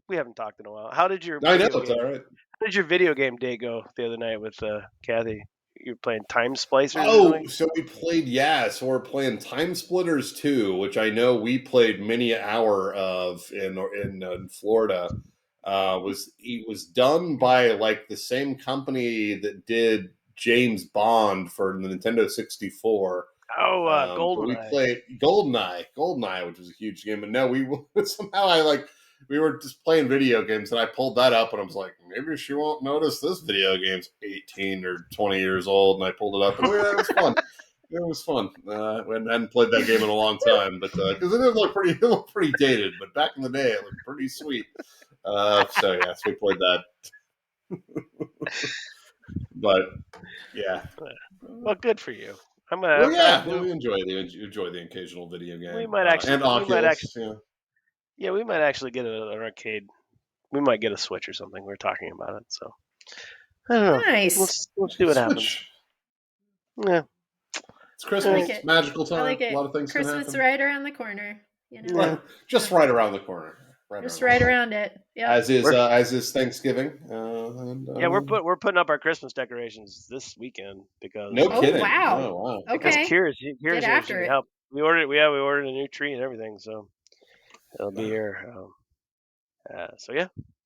We haven't talked in a while. How did your? I know video it's game- all right. How did your video game day go the other night with Kathy? You were playing Time Splicers or Oh, something? so we played, so we're playing Time Splitters 2, which I know we played many an hour of in Florida. It was done by like the same company that did James Bond for the Nintendo 64. Oh, But GoldenEye. we played GoldenEye, which was a huge game. And no, we we were just playing video games, and I pulled that up, and I was like, maybe she won't notice this video game's 18 or 20 years old. And I pulled it up, and it was fun. It was fun. I hadn't played that game in a long time, but because it did look pretty dated, but back in the day, it looked pretty sweet. So we played that. But yeah, Well, good for you. I'm gonna. we enjoy the occasional video game. We might actually. And Oculus. Yeah, we might actually get an arcade. We might get a Switch or something. We're talking about it, so I don't know. Nice. We'll see what happens. Switch. Yeah, It's Christmas. I like it. It's magical time. I like it. A lot of things can Christmas happen. right around the corner. You know, Just right around the corner. just right around it. Yeah. As is Thanksgiving. And, yeah. We're putting up our Christmas decorations this weekend because no Oh, kidding. wow. Oh, wow. because Okay. Kira's here, after she can it. help. We ordered a new tree and everything, so it'll be here.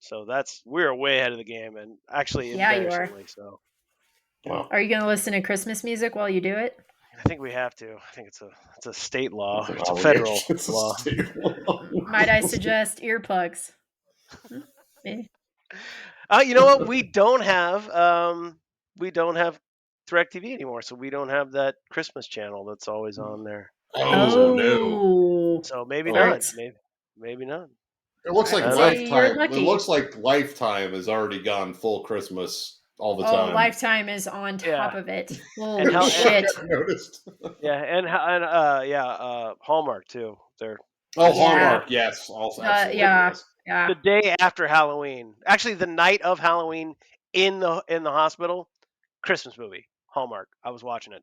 So we're way ahead of the game, and actually Yeah, you are. embarrassingly so. Wow. Are you going to listen to Christmas music while you do it? I think we have to. I think it's a state law. It's It's a an federal obligation. It's a law. state law. Might I suggest earplugs? Maybe. You know what? We don't have DirecTV anymore, so we don't have that Christmas channel that's always on there. Oh, no. So maybe Oh. not. Maybe not. It looks like I'd say you're Lifetime. It lucky. looks like Lifetime has already gone full Christmas all the Oh, time. Lifetime is on top Yeah. of it. And Holy how- shit. I noticed. Yeah, and Hallmark too. They're Oh, Yeah. Hallmark, yes. Also, absolutely, yeah. yes. Yeah. the day after Halloween. Actually, the night of Halloween in the hospital. Christmas movie, Hallmark. I was watching it.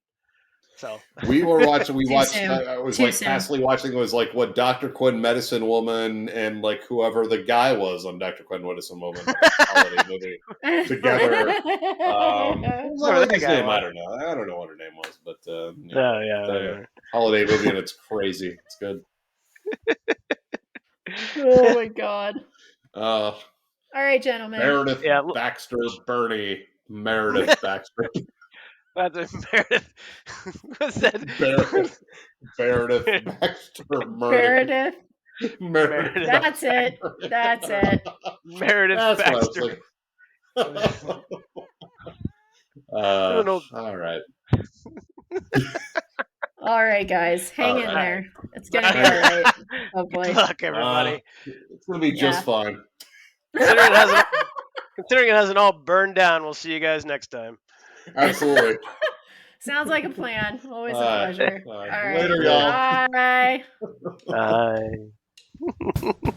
So We were watching. We Too watched. soon. I was Too like soon. passively watching. It was like what Dr. Quinn, Medicine Woman, and like whoever the guy was on Dr. Quinn, Medicine Woman holiday movie. Together. What was that lady's name? I don't know. I don't know what her name was, but yeah. holiday movie, and it's crazy. It's good. Oh my god. Uh, All right, gentlemen. Meredith Yeah, look- Baxter Bernie. Meredith Baxter. That's Meredith. What's that? Meredith Baxter Meredith. Meredith. That's it. That's it. Meredith That's what I was Baxter. thinking. don't know. All right. All right, guys. Hang in All right. there. It's going to be all right. Hopefully. Good luck, everybody. It's going to be just fine. Considering it hasn't all burned down, we'll see you guys next time. Absolutely. Sounds like a plan. Always a All right. pleasure. All All right. right. Later, y'all. Bye. Bye.